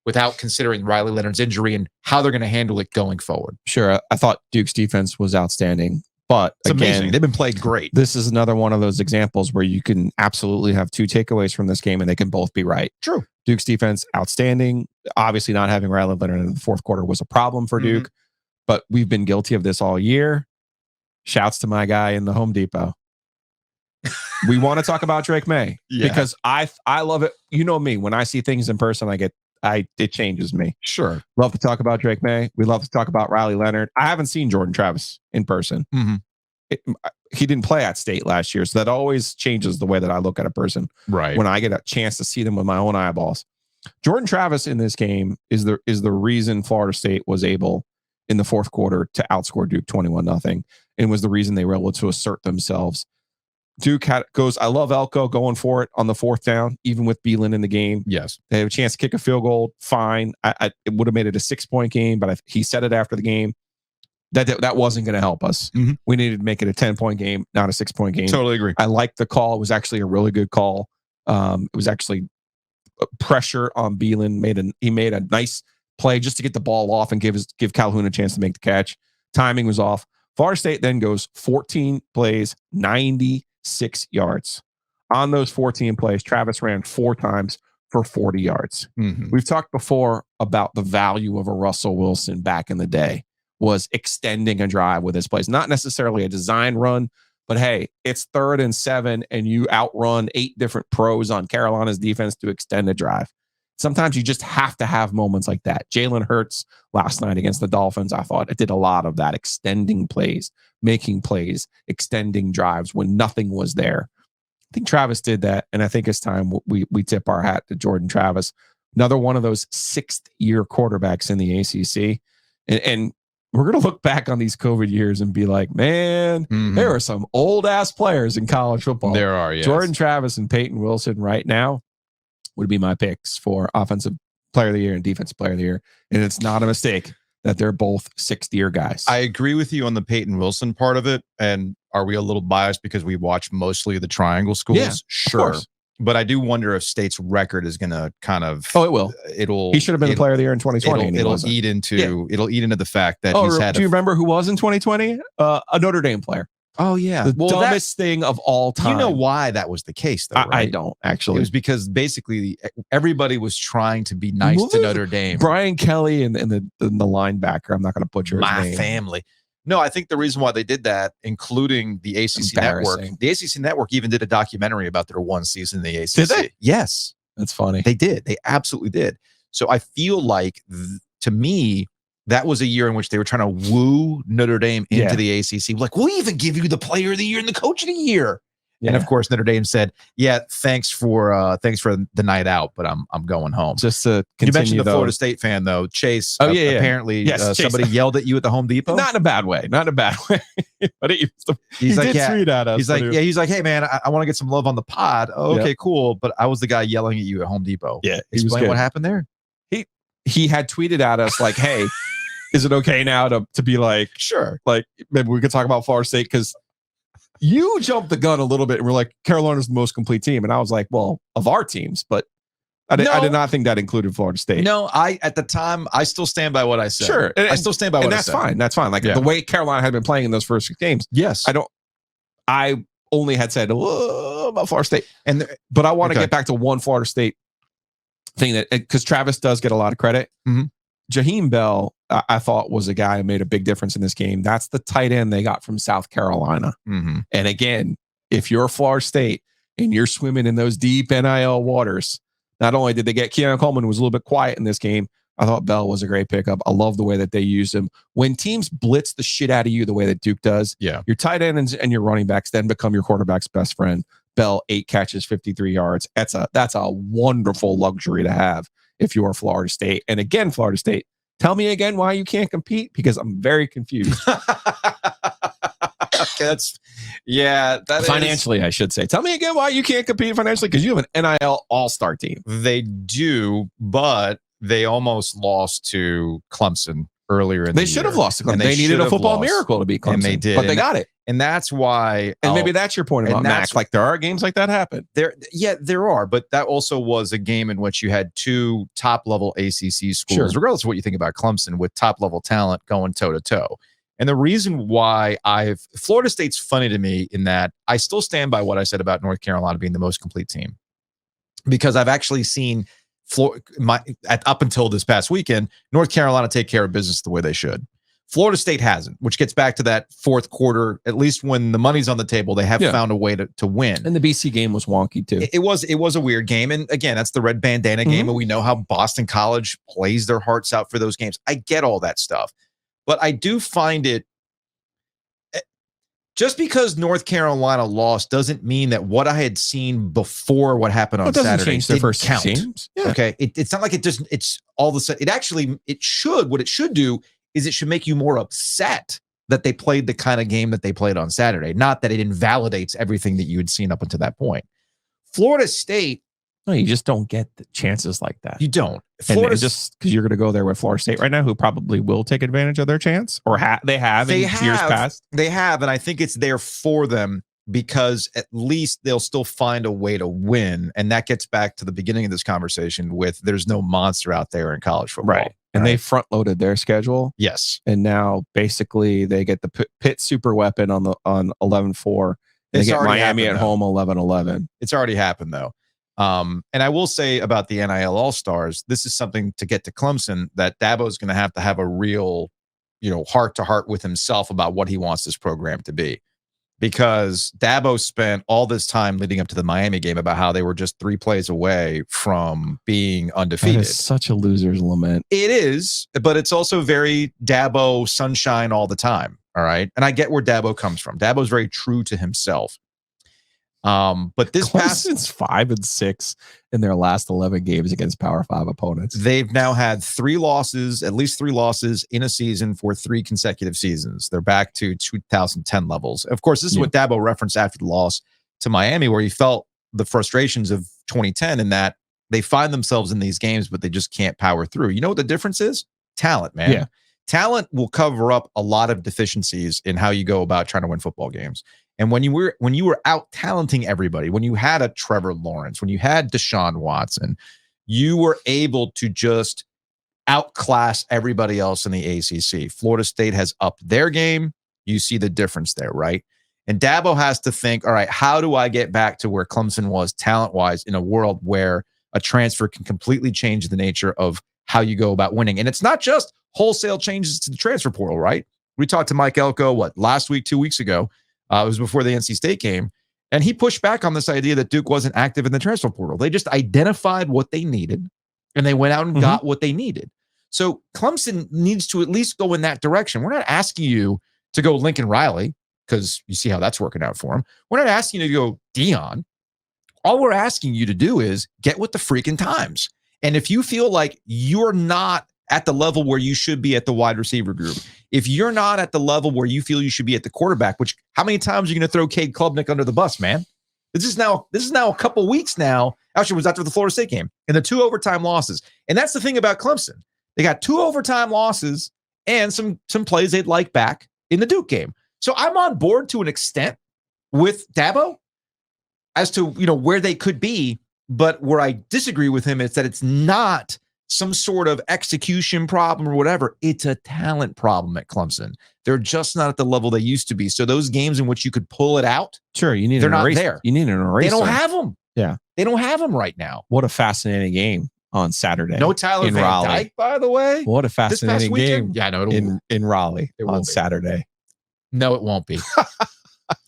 S1: without considering Riley Leonard's injury and how they're going to handle it going forward.
S2: Sure. I thought Duke's defense was outstanding. But
S1: it's
S2: again,
S1: amazing. They've been playing great.
S2: This is another one of those examples where you can absolutely have 2 takeaways from this game and they can both be right.
S1: True.
S2: Duke's defense, outstanding. Obviously, not having Riley Leonard in the fourth quarter was a problem for Duke, but we've been guilty of this all year. Shouts to my guy in the Home Depot. We want to talk about Drake Maye because I love it. You know me, when I see things in person, it changes me.
S1: Sure.
S2: Love to talk about Drake Maye. We love to talk about Riley Leonard. I haven't seen Jordan Travis in person. He didn't play at State last year, so that always changes the way that I look at a person.
S1: Right.
S2: When I get a chance to see them with my own eyeballs. Jordan Travis in this game is the reason Florida State was able in the fourth quarter to outscore Duke 21-0 and was the reason they were able to assert themselves. Duke goes, I love Elko going for it on the fourth down, even with Beelan in the game.
S1: Yes.
S2: They have a chance to kick a field goal. Fine. It would have made it a 6-point game, but he said it after the game. That wasn't going to help us. We needed to make it a 10-point game, not a 6-point game.
S1: Totally agree.
S2: I liked the call. It was actually a really good call. It was actually pressure on Beelan. He made a nice play just to get the ball off and give Calhoun a chance to make the catch. Timing was off. Florida State then goes 14 plays, 96 yards. On those 14 plays, Travis ran 4 times for 40 yards. We've talked before about the value of a Russell Wilson back in the day. Was extending a drive with his plays. Not necessarily a design run, but hey, it's 3rd and 7 and you outrun 8 different pros on Carolina's defense to extend a drive. Sometimes you just have to have moments like that. Jalen Hurts last night against the Dolphins, I thought it did a lot of that, extending plays, making plays, extending drives when nothing was there. I think Travis did that, and I think it's time we tip our hat to Jordan Travis. Another one of those 6th-year quarterbacks in the ACC. And we're going to look back on these COVID years and be like, man, there are some old-ass players in college football.
S1: There are, yes.
S2: Jordan Travis and Peyton Wilson right now would be my picks for Offensive Player of the Year and Defensive Player of the Year. And it's not a mistake that they're both 6th-year guys.
S1: I agree with you on the Peyton Wilson part of it. And are we a little biased because we watch mostly the triangle schools?
S2: Yeah,
S1: sure. But I do wonder if State's record is going to kind of.
S2: Oh, it will.
S1: It'll.
S2: He should have been the player of the year in 2020.
S1: It'll eat into the fact that
S2: Oh,
S1: he's had.
S2: Do you remember who was in 2020? A Notre Dame player.
S1: Oh yeah,
S2: The dumbest thing of all time.
S1: You know why that was the case, though, right?
S2: I don't actually.
S1: It was because basically everybody was trying to be nice to Notre Dame.
S2: Brian Kelly and the linebacker. I'm not going to butcher his name.
S1: My family. No, I think the reason why they did that, including the ACC network, the ACC network even did a documentary about their one season in the ACC.
S2: Did they?
S1: Yes,
S2: that's funny.
S1: They did. They absolutely did. So I feel like, to me, that was a year in which they were trying to woo Notre Dame into the ACC. Like, we'll even give you the player of the year and the coach of the year. Yeah. And of course, Notre Dame said, "Yeah, thanks for the night out, but I'm going home."
S2: Just to
S1: you mentioned the Florida State fan though, Chase.
S2: Oh yeah,
S1: apparently somebody yelled at you at the Home Depot.
S2: Not in a bad way. But
S1: he's like,
S2: did tweet at us.
S1: He's like, "Hey man, I want to get some love on the pod." Oh, okay, cool. But I was the guy yelling at you at Home Depot.
S2: Yeah,
S1: explain what happened there.
S2: He had tweeted at us like, "Hey, is it okay now to be like,
S1: sure,
S2: like maybe we could talk about Florida State because." You jumped the gun a little bit and we're like, Carolina's the most complete team. And I was like, well, of our teams, but I did not think that included Florida State.
S1: No, at the time, I still stand by what I said.
S2: Sure.
S1: I still stand by what I said.
S2: And that's fine. Like the way Carolina had been playing in those first 6 games.
S1: Yes.
S2: I only had said about Florida State. But I want to get back to one Florida State thing that, because Travis does get a lot of credit.
S1: Mm-hmm.
S2: Jaheim Bell, I thought, was a guy who made a big difference in this game. That's the tight end they got from South Carolina.
S1: Mm-hmm.
S2: And again, if you're Florida State and you're swimming in those deep NIL waters, not only did they get Keon Coleman, who was a little bit quiet in this game, I thought Bell was a great pickup. I love the way that they used him. When teams blitz the shit out of you the way that Duke does, your tight ends and your running backs then become your quarterback's best friend. Bell, 8 catches, 53 yards. That's a wonderful luxury to have if you are Florida State. And again, Florida State, tell me again why you can't compete, because I'm very confused. Financially, I should say. Tell me again why you can't compete financially, because you have an NIL all-star team.
S1: They do, but they almost lost to Clemson earlier in the year.
S2: They should have lost to Clemson. They needed a football miracle to beat Clemson.
S1: And they did.
S2: But they got it.
S1: And that's why.
S2: And maybe that's your point about Mac. Like, there are games like that happen.
S1: There are. But that also was a game in which you had 2 top-level ACC schools, regardless of what you think about Clemson, with top-level talent going toe-to-toe. And the reason why Florida State's funny to me in that I still stand by what I said about North Carolina being the most complete team, because I've actually seen up until this past weekend, North Carolina take care of business the way they should. Florida State hasn't, which gets back to that fourth quarter. At least when the money's on the table, they have found a way to win.
S2: And the BC game was wonky too.
S1: It was a weird game. And again, that's the red bandana game. And we know how Boston College plays their hearts out for those games. I get all that stuff. But I do find it, just because North Carolina lost doesn't mean that what I had seen before what happened on Saturday
S2: change their first
S1: count.
S2: Games. Yeah.
S1: Okay. It's not like it's all of a sudden. What it should do is it should make you more upset that they played the kind of game that they played on Saturday. Not that it invalidates everything that you had seen up until that point. Florida State.
S2: No, you just don't get the chances like that.
S1: You don't.
S2: Florida, just because you're going to go there with Florida State right now, who probably will take advantage of their chance, or they have in years past.
S1: They have, and I think it's there for them because at least they'll still find a way to win. And that gets back to the beginning of this conversation with there's no monster out there in college football.
S2: Right. And they front loaded their schedule.
S1: Yes.
S2: And now basically they get the Pitt super weapon on 11-4. They get Miami at home 11-11.
S1: It's already happened though. And I will say about the NIL All-Stars, this is something to get to Clemson that Dabo is going to have a real, heart to heart with himself about what he wants this program to be. Because Dabo spent all this time leading up to the Miami game about how they were just 3 plays away from being undefeated.
S2: That is such a loser's lament.
S1: It is, but it's also very Dabo sunshine all the time. All right. And I get where Dabo comes from. Dabo's very true to himself. But this
S2: Clemson's 5-6 in their last 11 games against Power 5 opponents.
S1: They've now had at least 3 losses in a season for 3 consecutive seasons. They're back to 2010 levels. Of course, this is what Dabo referenced after the loss to Miami, where he felt the frustrations of 2010 in that they find themselves in these games, but they just can't power through. You know what the difference is? Talent, man.
S2: Yeah.
S1: Talent will cover up a lot of deficiencies in how you go about trying to win football games. And when you were out talenting everybody, when you had a Trevor Lawrence, when you had Deshaun Watson, you were able to just outclass everybody else in the ACC. Florida State has upped their game. You see the difference there, right? And Dabo has to think, all right, how do I get back to where Clemson was talent-wise in a world where a transfer can completely change the nature of how you go about winning? And it's not just wholesale changes to the transfer portal, right? We talked to Mike Elko, last week, 2 weeks ago. It was before the NC State game. And he pushed back on this idea that Duke wasn't active in the transfer portal. They just identified what they needed, and they went out and got what they needed. So Clemson needs to at least go in that direction. We're not asking you to go Lincoln Riley, because you see how that's working out for him. We're not asking you to go Dion. All we're asking you to do is get with the freaking times. And if you feel like you're not at the level where you should be at the wide receiver group, if you're not at the level where you feel you should be at the quarterback, which how many times are you going to throw Cade Klubnik under the bus, man? This is now a couple weeks now. Actually, it was after the Florida State game and the 2 overtime losses. And that's the thing about Clemson. They got 2 overtime losses and some plays they'd like back in the Duke game. So I'm on board to an extent with Dabo as to, where they could be. But where I disagree with him is that it's not some sort of execution problem or whatever. It's a talent problem at Clemson. They're just not at the level they used to be. So those games in which you could pull it out,
S2: sure,
S1: they're not there.
S2: You need an eraser.
S1: They don't have them.
S2: Yeah.
S1: They don't have them right now.
S2: What a fascinating game on Saturday.
S1: No Tyler
S2: in
S1: Van
S2: Raleigh.
S1: Dyke, by the way.
S2: What a fascinating game.
S1: Yeah, no,
S2: in Raleigh on Saturday.
S1: No, it won't be.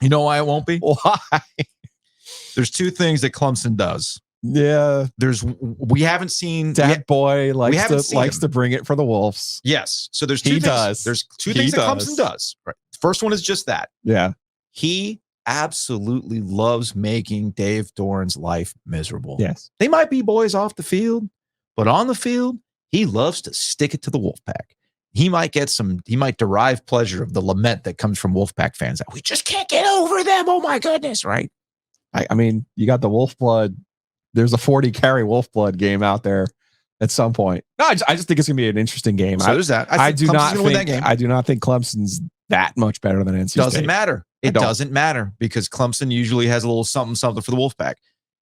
S1: You know why it won't be?
S2: Why?
S1: There's 2 things that Clemson does.
S2: Yeah.
S1: We haven't seen
S2: that boy likes to bring it for the Wolves.
S1: Yes. So there's 2 things.
S2: Does.
S1: There's 2 things that Clemson does. Right. The first one is just that.
S2: Yeah.
S1: He absolutely loves making Dave Doran's life miserable.
S2: Yes.
S1: They might be boys off the field, but on the field, he loves to stick it to the Wolfpack. He might derive pleasure of the lament that comes from Wolfpack fans that we just can't get over them. Oh my goodness, right?
S2: I mean, you got the Wolf Blood. There's a 40 carry Wolf Blood game out there at some point. No, I just think it's gonna be an interesting game.
S1: So there's that. I do not
S2: think Clemson's that much better than NC State.
S1: Doesn't matter. It doesn't matter because Clemson usually has a little something for the Wolfpack.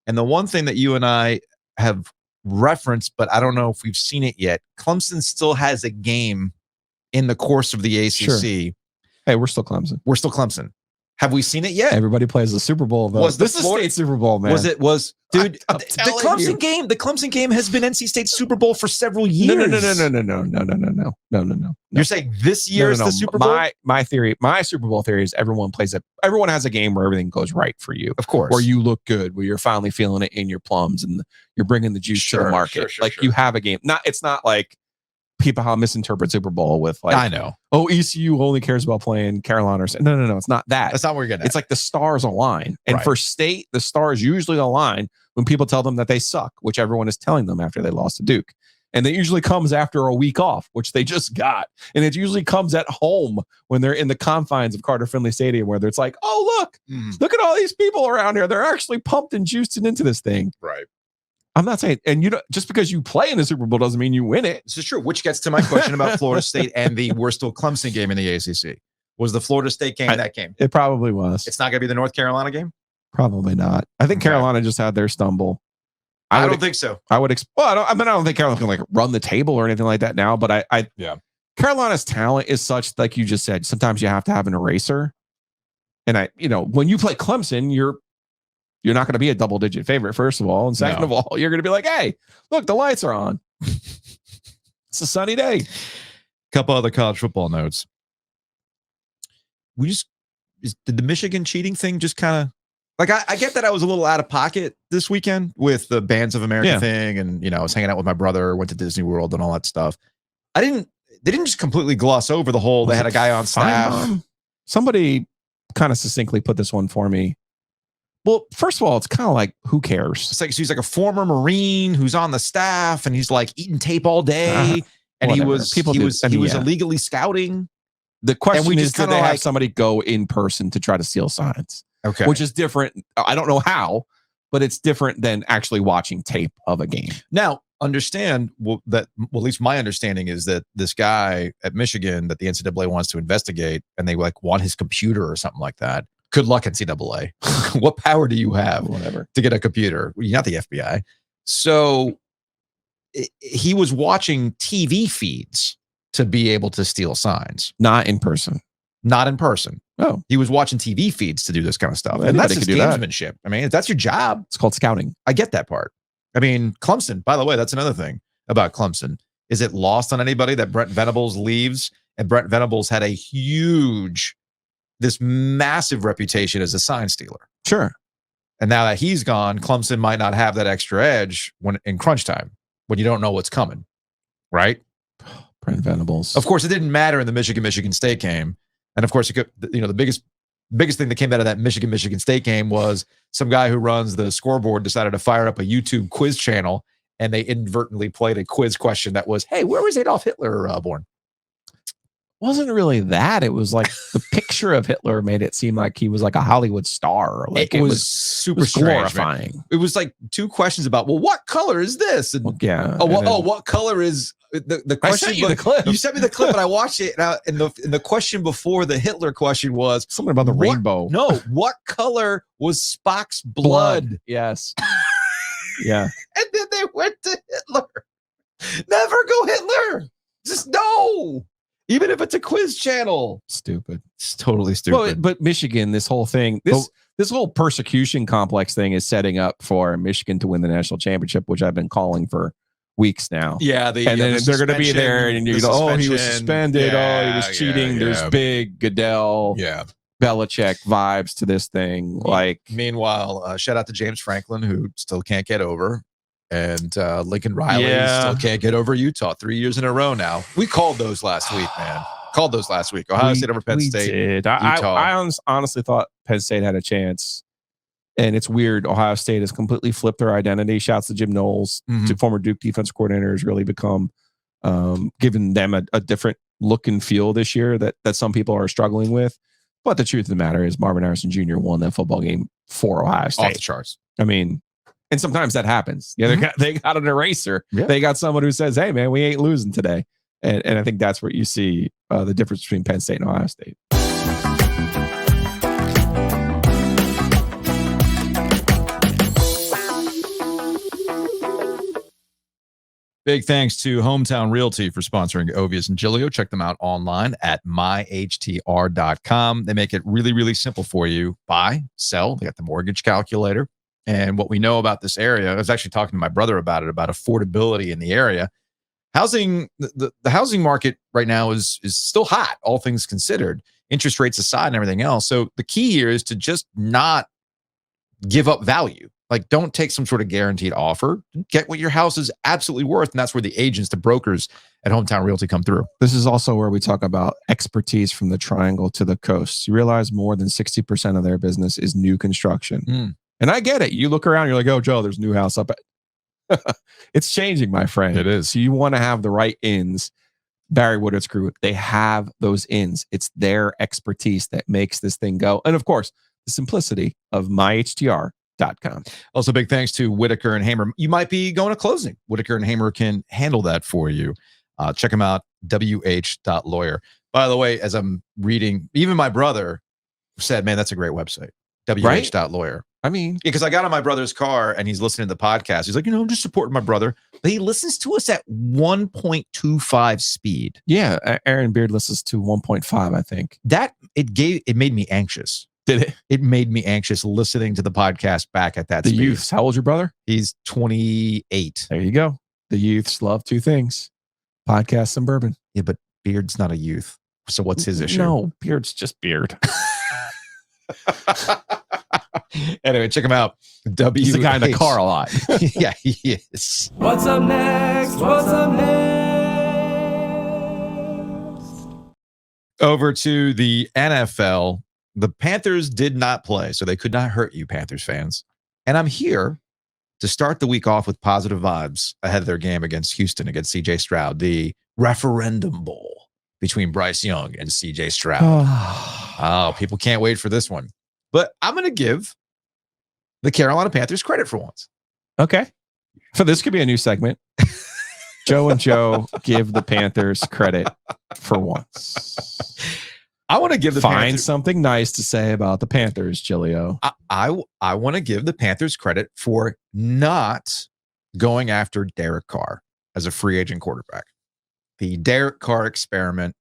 S1: And the one thing that you and I have referenced, but I don't know if we've seen it yet, Clemson still has a game in the course of the ACC.
S2: Sure. Hey, we're still Clemson.
S1: Have we seen it yet?
S2: Everybody plays the Super Bowl, though. This is State Super Bowl, man.
S1: The Clemson game has been NC State's Super Bowl for several years.
S2: No.
S1: You're saying this year is the Super Bowl?
S2: My Super Bowl theory is everyone plays it. Everyone has a game where everything goes right for you.
S1: Of course.
S2: Where you look good, where you're finally feeling it in your plums and you're bringing the juice to the market. You have a game. It's not like people how misinterpret Super Bowl with
S1: I know.
S2: Oh, ECU only cares about playing Carolina. No. It's not that.
S1: That's not what we're getting.
S2: It's like the stars align. And for State, the stars usually align when people tell them that they suck, which everyone is telling them after they lost to Duke. And it usually comes after a week off, which they just got. And it usually comes at home when they're in the confines of Carter Finley Stadium, where it's like, oh, look at all these people around here. They're actually pumped and juiced into this thing.
S1: Right.
S2: I'm not saying, and just because you play in the Super Bowl doesn't mean you win it.
S1: This is true, which gets to my question about Florida State and the we're still Clemson game in the ACC. Was the Florida State game that game?
S2: It probably was.
S1: It's not going to be the North Carolina game?
S2: Probably not. I think Carolina just had their stumble.
S1: I don't think so.
S2: I don't think Carolina's going to run the table or anything like that now, but Carolina's talent is such, like you just said, sometimes you have to have an eraser. And when you play Clemson, you're not going to be a double-digit favorite, first of all. And second of all, you're going to be like, hey, look, the lights are on. It's a sunny day.
S1: Couple other college football notes. Did the Michigan cheating thing just kind of, I get that I was a little out of pocket this weekend with the Bands of America thing. And, I was hanging out with my brother, went to Disney World and all that stuff. They didn't just completely gloss over the whole, they had a guy on staff.
S2: Somebody kind of succinctly put this one for me. Well, first of all, it's kind of like, who cares?
S1: It's like, so he's like a former Marine who's on the staff and he's like eating tape all day. And he was illegally scouting.
S2: The question is, did they have somebody go in person to try to steal signs?
S1: Okay.
S2: Which is different. I don't know how, but it's different than actually watching tape of a game.
S1: Now, understand at least my understanding is that this guy at Michigan that the NCAA wants to investigate and they want his computer or something like that. Good luck, NCAA. What power do you have
S2: Whatever.
S1: to get a computer? You're not the FBI. So he was watching TV feeds to be able to steal signs.
S2: Not in person.
S1: Not in person.
S2: Oh.
S1: He was watching TV feeds to do this kind of stuff.
S2: Well,
S1: and that's
S2: anybody
S1: just
S2: could do that.
S1: gamesmanship. I mean, if that's your job.
S2: It's called scouting.
S1: I get that part. I mean, Clemson, by the way, that's another thing about Clemson. Is it lost on anybody that Brent Venables leaves? And Brent Venables had this massive reputation as a sign stealer.
S2: Sure.
S1: And now that he's gone, Clemson might not have that extra edge when in crunch time, when you don't know what's coming, right?
S2: Brent Venables.
S1: Of course, it didn't matter in the Michigan State game. And of course, the biggest thing that came out of that Michigan State game was some guy who runs the scoreboard decided to fire up a YouTube quiz channel, and they inadvertently played a quiz question that was, "Hey, where was Adolf Hitler born?"
S2: Wasn't really that. It was like the picture of Hitler made it seem like he was like a Hollywood star. Like
S1: it was super strange,
S2: glorifying.
S1: Man. It was like two questions about, well, what color is this? And,
S2: yeah.
S1: What color is the question?
S2: I sent you the clip.
S1: You sent me the clip, and I watched it. And the question before the Hitler question was
S2: something about the rainbow.
S1: No, what color was Spock's blood?
S2: Yes. Yeah.
S1: And then they went to Hitler. Never go Hitler. Just no. Even if it's a quiz channel.
S2: Stupid.
S1: It's totally stupid.
S2: Well, but Michigan, this whole thing, this whole persecution complex thing is setting up for Michigan to win the national championship, which I've been calling for weeks now.
S1: Yeah.
S2: Then they're going to be there and you're going, he was suspended.
S1: Yeah,
S2: he was cheating. There's big Goodell, Belichick vibes to this thing.
S1: Meanwhile, shout out to James Franklin, who still can't get over. And Lincoln Riley still can't get over Utah 3 years in a row now. We called those last week, man. Ohio State over Penn State.
S2: Did. I honestly thought Penn State had a chance. And it's weird. Ohio State has completely flipped their identity. Shouts to Jim Knowles, to former Duke defense coordinator, has really become given them a different look and feel this year that some people are struggling with. But the truth of the matter is Marvin Harrison Jr. won that football game for Ohio State.
S1: Off the charts.
S2: I mean, and sometimes that happens. Yeah, they got an eraser. Yeah. They got someone who says, "Hey, man, we ain't losing today." And I think that's where you see the difference between Penn State and Ohio State.
S1: Big thanks to Hometown Realty for sponsoring Ovies and Giglio. Check them out online at myhtr.com. They make it really, really simple for you. Buy, sell. They got the mortgage calculator. And what we know about this area, I was actually talking to my brother about affordability in the area. Housing, the housing market right now is still hot, all things considered, interest rates aside and everything else. So the key here is to just not give up value. Like, don't take some sort of guaranteed offer. Get what your house is absolutely worth. And that's where the agents, the brokers at Hometown Realty come through.
S2: This is also where we talk about expertise from the triangle to the coast. You realize more than 60% of their business is new construction. And I get it. You look around, you're like, oh, Joe, there's a new house up. It's changing, my friend.
S1: It is.
S2: So you want to have the right ins. Barry Woodard's crew, they have those ins. It's their expertise that makes this thing go. And of course, the simplicity of myhtr.com.
S1: Also, big thanks to Whitaker and Hamer. You might be going to closing. Whitaker and Hamer can handle that for you. Check them out, wh.lawyer. By the way, as I'm reading, even my brother said, man, that's a great website, wh.lawyer.
S2: I mean,
S1: because I got on my brother's car and he's listening to the podcast. He's like, I'm just supporting my brother. But he listens to us at 1.25 speed.
S2: Yeah, Aaron Beard listens to 1.5, I think.
S1: It made me anxious.
S2: Did it?
S1: It made me anxious listening to the podcast back at that speed.
S2: The youths. How old's your brother?
S1: He's 28.
S2: There you go. The youths love two things: podcasts and bourbon.
S1: Yeah, but Beard's not a youth. So what's his issue?
S2: No, Beard's just Beard.
S1: Anyway, check him out.
S2: He's the guy in the car a lot.
S1: Yeah, he is.
S3: What's up next?
S1: Over to the NFL. The Panthers did not play, so they could not hurt you, Panthers fans. And I'm here to start the week off with positive vibes ahead of their game against Houston, against CJ Stroud, the referendum bowl between Bryce Young and CJ Stroud. Oh, people can't wait for this one. But I'm going to give the Carolina Panthers credit for once.
S2: Okay. So this could be a new segment. Joe and Joe give the Panthers credit for once.
S1: I want to give the Panthers
S2: something nice to say about the Panthers, Chilio.
S1: I want to give the Panthers credit for not going after Derek Carr as a free agent quarterback. The Derek Carr experiment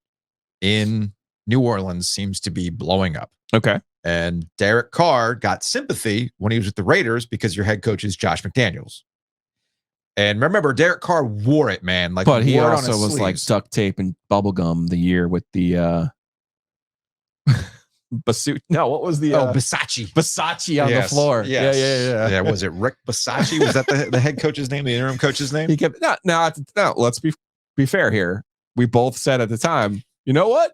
S1: in New Orleans seems to be blowing up.
S2: Okay.
S1: And Derek Carr got sympathy when he was with the Raiders because your head coach is Josh McDaniels. And remember, Derek Carr wore it, man. Like,
S2: but he also was like duct tape and bubble gum the year with the what was the Bisaccia on the floor?
S1: Yes.
S2: Yeah.
S1: Was it Rick Bisaccia? Was that the head coach's name, the interim coach's name?
S2: He kept no. Let's be fair here. We both said at the time, you know what?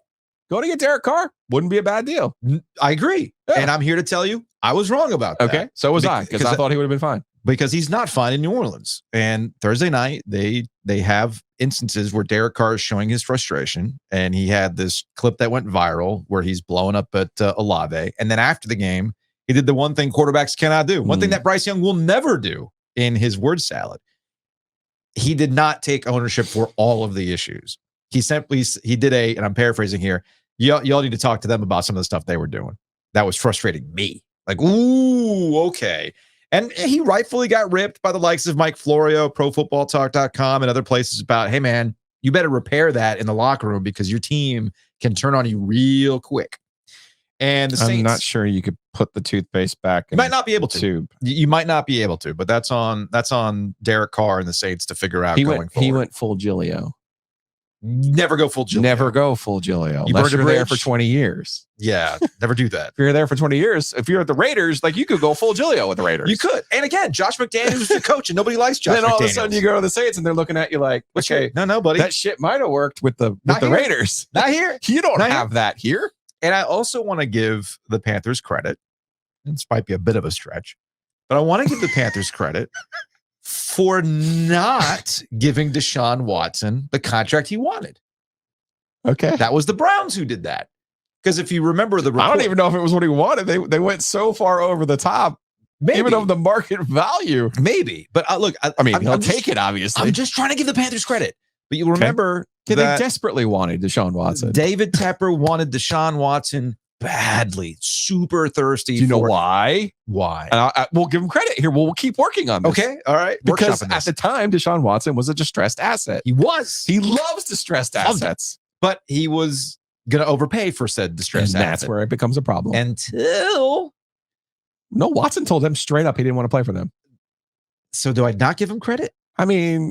S2: Going to get Derek Carr wouldn't be a bad deal.
S1: I agree.
S2: Yeah.
S1: And I'm here to tell you, I was wrong about that.
S2: Okay. So was I, because I thought he would have been fine.
S1: Because he's not fine in New Orleans. And Thursday night, they have instances where Derek Carr is showing his frustration. And he had this clip that went viral where he's blowing up at Olave. And then after the game, he did the one thing quarterbacks cannot do. One thing that Bryce Young will never do in his word salad. He did not take ownership for all of the issues. He did and I'm paraphrasing here, y'all need to talk to them about some of the stuff they were doing. That was frustrating me. Like, ooh, okay. And he rightfully got ripped by the likes of Mike Florio, ProFootballTalk.com, and other places about, hey, man, you better repair that in the locker room because your team can turn on you real quick. And the Saints,
S2: I'm not sure you could put the toothpaste back.
S1: You might not be able to.
S2: Tube.
S1: You might not be able to, but that's on Derek Carr and the Saints to figure out going forward.
S2: He went full Gilio.
S1: Never go full Gilio.
S2: Never go full Gilio. Unless you're there for 20 years.
S1: Yeah, never do that.
S2: If you're there for 20 years, if you're at the Raiders, like you could go full Gilio with the Raiders.
S1: You could. And again, Josh McDaniels is the coach and nobody likes Josh McDaniels.
S2: Then all of a sudden you go to the Saints and they're looking at you like, okay,
S1: no, buddy.
S2: That shit might have worked with the Raiders.
S1: Not here.
S2: You don't have that here.
S1: And I also want to give the Panthers credit. This might be a bit of a stretch, but I want to give the Panthers credit for not giving Deshaun Watson the contract he wanted.
S2: Okay.
S1: That was the Browns who did that. Because if you remember the report,
S2: I don't even know if it was what he wanted. They went so far over the top, even of the market value.
S1: Maybe. But look,
S2: he'll take it, obviously.
S1: I'm just trying to give the Panthers credit. But you remember
S2: that they desperately wanted Deshaun Watson.
S1: David Tepper wanted Deshaun Watson badly, super thirsty.
S2: Do you know why?
S1: Why?
S2: And we'll give him credit here. We'll keep working on this.
S1: Okay. All right.
S2: Because at the time, Deshaun Watson was a distressed asset.
S1: He was.
S2: He loves distressed assets.
S1: But he was going to overpay for said distressed asset.
S2: That's where it becomes a problem.
S1: Until...
S2: No, Watson told them straight up he didn't want to play for them.
S1: So do I not give him credit?
S2: While we're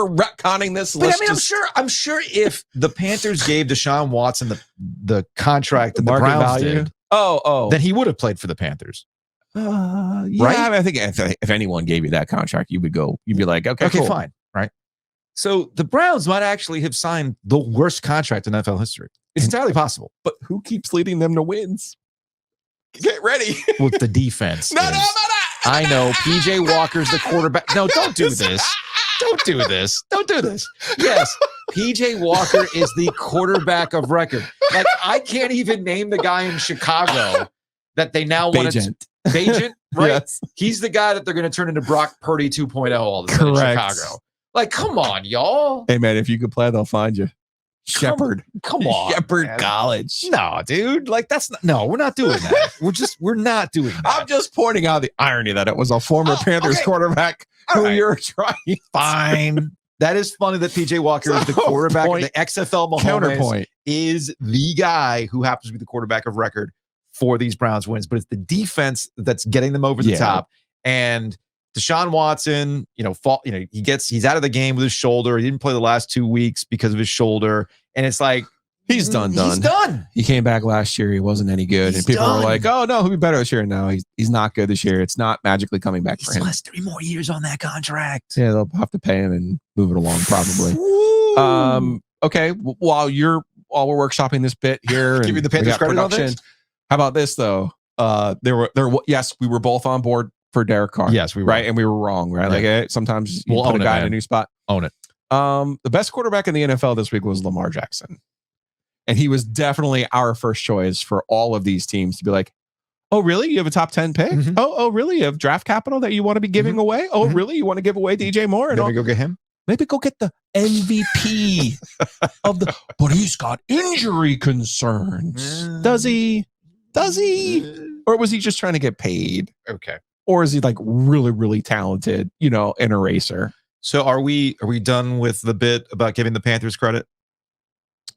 S2: retconning this,
S1: but I'm sure if the Panthers gave Deshaun Watson the contract that the Browns did, then he would have played for the Panthers.
S2: Yeah,
S1: right?
S2: I think if anyone gave you that contract, you'd be like, okay, cool.
S1: Fine, right? So the Browns might actually have signed the worst contract in NFL history. It's entirely possible.
S2: But who keeps leading them to wins? Get ready.
S1: With the defense.
S2: No.
S1: I know. PJ Walker's the quarterback. No, don't do this. Don't do this. Yes, PJ Walker is the quarterback of record. Like, I can't even name the guy in Chicago that they now want to... Bagent, right?
S2: Yes.
S1: He's the guy that they're going to turn into Brock Purdy 2.0 all of a sudden in Chicago. Like, come on, y'all.
S2: Hey, man, if you could play, they'll find you. Shepherd.
S1: Come on.
S2: Shepherd College.
S1: No, dude. Like, we're not doing that. We're not doing that.
S2: I'm just pointing out the irony that it was a former Panthers quarterback who you're trying.
S1: Fine. That is funny that PJ Walker is the quarterback. The XFL Mahomes
S2: counterpoint
S1: is the guy who happens to be the quarterback of record for these Browns wins, but it's the defense that's getting them over the top. And Deshaun Watson, he's out of the game with his shoulder. He didn't play the last 2 weeks because of his shoulder. And it's like,
S2: he's done.
S1: He's done.
S2: He came back last year. He wasn't any good. And people were like, oh, no, he'll be better this year. No, he's not good this year. It's not magically coming back for him.
S1: He has 3 more years on that contract.
S2: Yeah, they'll have to pay him and move it along probably. Okay, while we're workshopping this bit here.
S1: Give you the Panthers credit on this.
S2: How about this, though? Yes, we were both on board for Derek Carr.
S1: Yes, we were.
S2: Right, and we were wrong, right?
S1: Yeah.
S2: Like sometimes you put a guy in a new spot.
S1: Own it.
S2: The best quarterback in the NFL this week was Lamar Jackson. And he was definitely our first choice for all of these teams to be like, oh, really? You have a top 10 pick? Mm-hmm. Oh, really? You have draft capital that you want to be giving away? Oh, really? You want to give away DJ Moore?
S1: Then we go get him?
S2: Maybe go get the MVP of the. But he's got injury concerns. Does he? Or was he just trying to get paid?
S1: Okay.
S2: Or is he like really, really talented? An eraser.
S1: So are we done with the bit about giving the Panthers credit?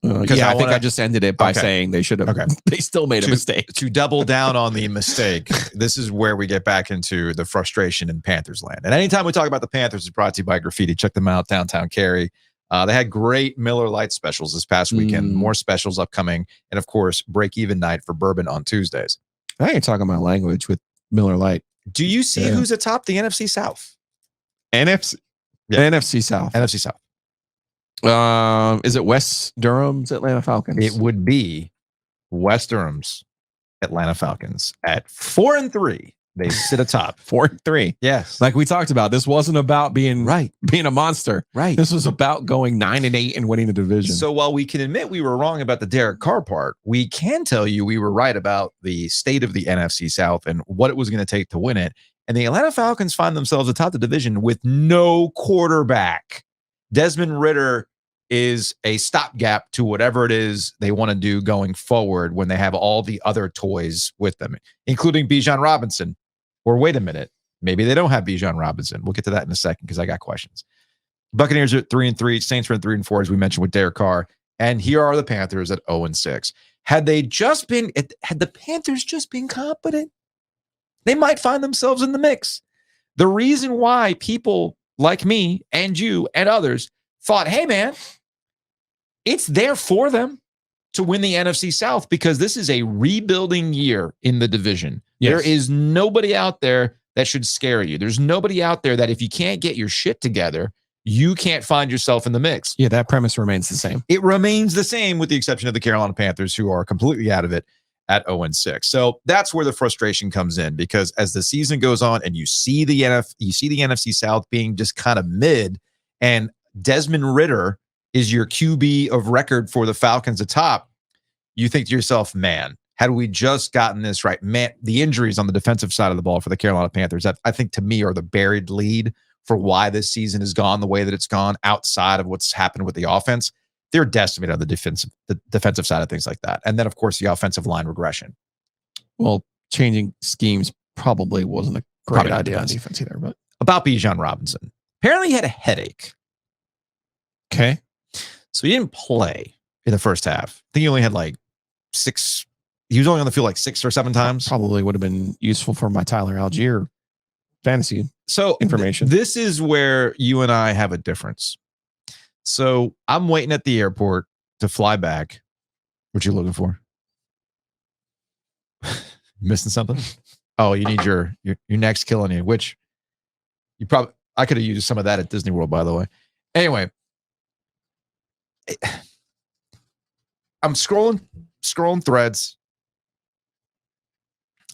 S2: I think I just ended it by saying they should have.
S1: Okay.
S2: They still made a mistake.
S1: To double down on the mistake, this is where we get back into the frustration in Panthers land. And anytime we talk about the Panthers, it's brought to you by Graffiti. Check them out, downtown Cary. They had great Miller Lite specials this past weekend. More specials upcoming. And, of course, break-even night for bourbon on Tuesdays.
S2: I ain't talking my language with Miller Lite.
S1: Do you see who's atop the NFC South?
S2: NFC South.
S1: NFC South.
S2: Is it West Durham's Atlanta Falcons?
S1: It would be West Durham's Atlanta Falcons at 4-3. They sit atop
S2: 4-3.
S1: Yes,
S2: like we talked about. This wasn't about being a monster.
S1: Right.
S2: This was about going 9-8 and winning the division.
S1: So while we can admit we were wrong about the Derek Carr part, we can tell you we were right about the state of the NFC South and what it was going to take to win it. And the Atlanta Falcons find themselves atop the division with no quarterback. Desmond Ridder is a stopgap to whatever it is they want to do going forward when they have all the other toys with them, including Bijan Robinson. Or wait a minute, maybe they don't have Bijan Robinson. We'll get to that in a second because I got questions. Buccaneers are at 3-3. Saints are at 3-4, as we mentioned with Derek Carr. And here are the Panthers at 0-6. Had the Panthers just been competent, they might find themselves in the mix. The reason why people like me and you and others thought, hey, man, it's there for them to win the NFC South because this is a rebuilding year in the division. Yes. There is nobody out there that should scare you. There's nobody out there that if you can't get your shit together, you can't find yourself in the mix.
S2: Yeah, that premise remains the same.
S1: It remains the same with the exception of the Carolina Panthers, who are completely out of it at 0-6. So that's where the frustration comes in because as the season goes on and you see the NFC South being just kind of mid, and Desmond Ridder is your QB of record for the Falcons atop, you think to yourself, man, had we just gotten this right, man, the injuries on the defensive side of the ball for the Carolina Panthers, I think to me are the buried lead for why this season has gone the way that it's gone outside of what's happened with the offense. They're decimated on the defensive side of things like that. And then, of course, the offensive line regression.
S2: Well, changing schemes probably wasn't a great idea on defense either. But
S1: about Bijan Robinson, apparently he had a headache.
S2: Okay.
S1: So he didn't play in the first half. I think he only had like 6. He was only on the field like 6 or 7 times.
S2: Probably would have been useful for my Tyler Algier fantasy information.
S1: This is where you and I have a difference. So I'm waiting at the airport to fly back. What you looking for? Missing something? Oh, you need your next killing you, which I could have used some of that at Disney World, by the way. Anyway, I'm scrolling threads,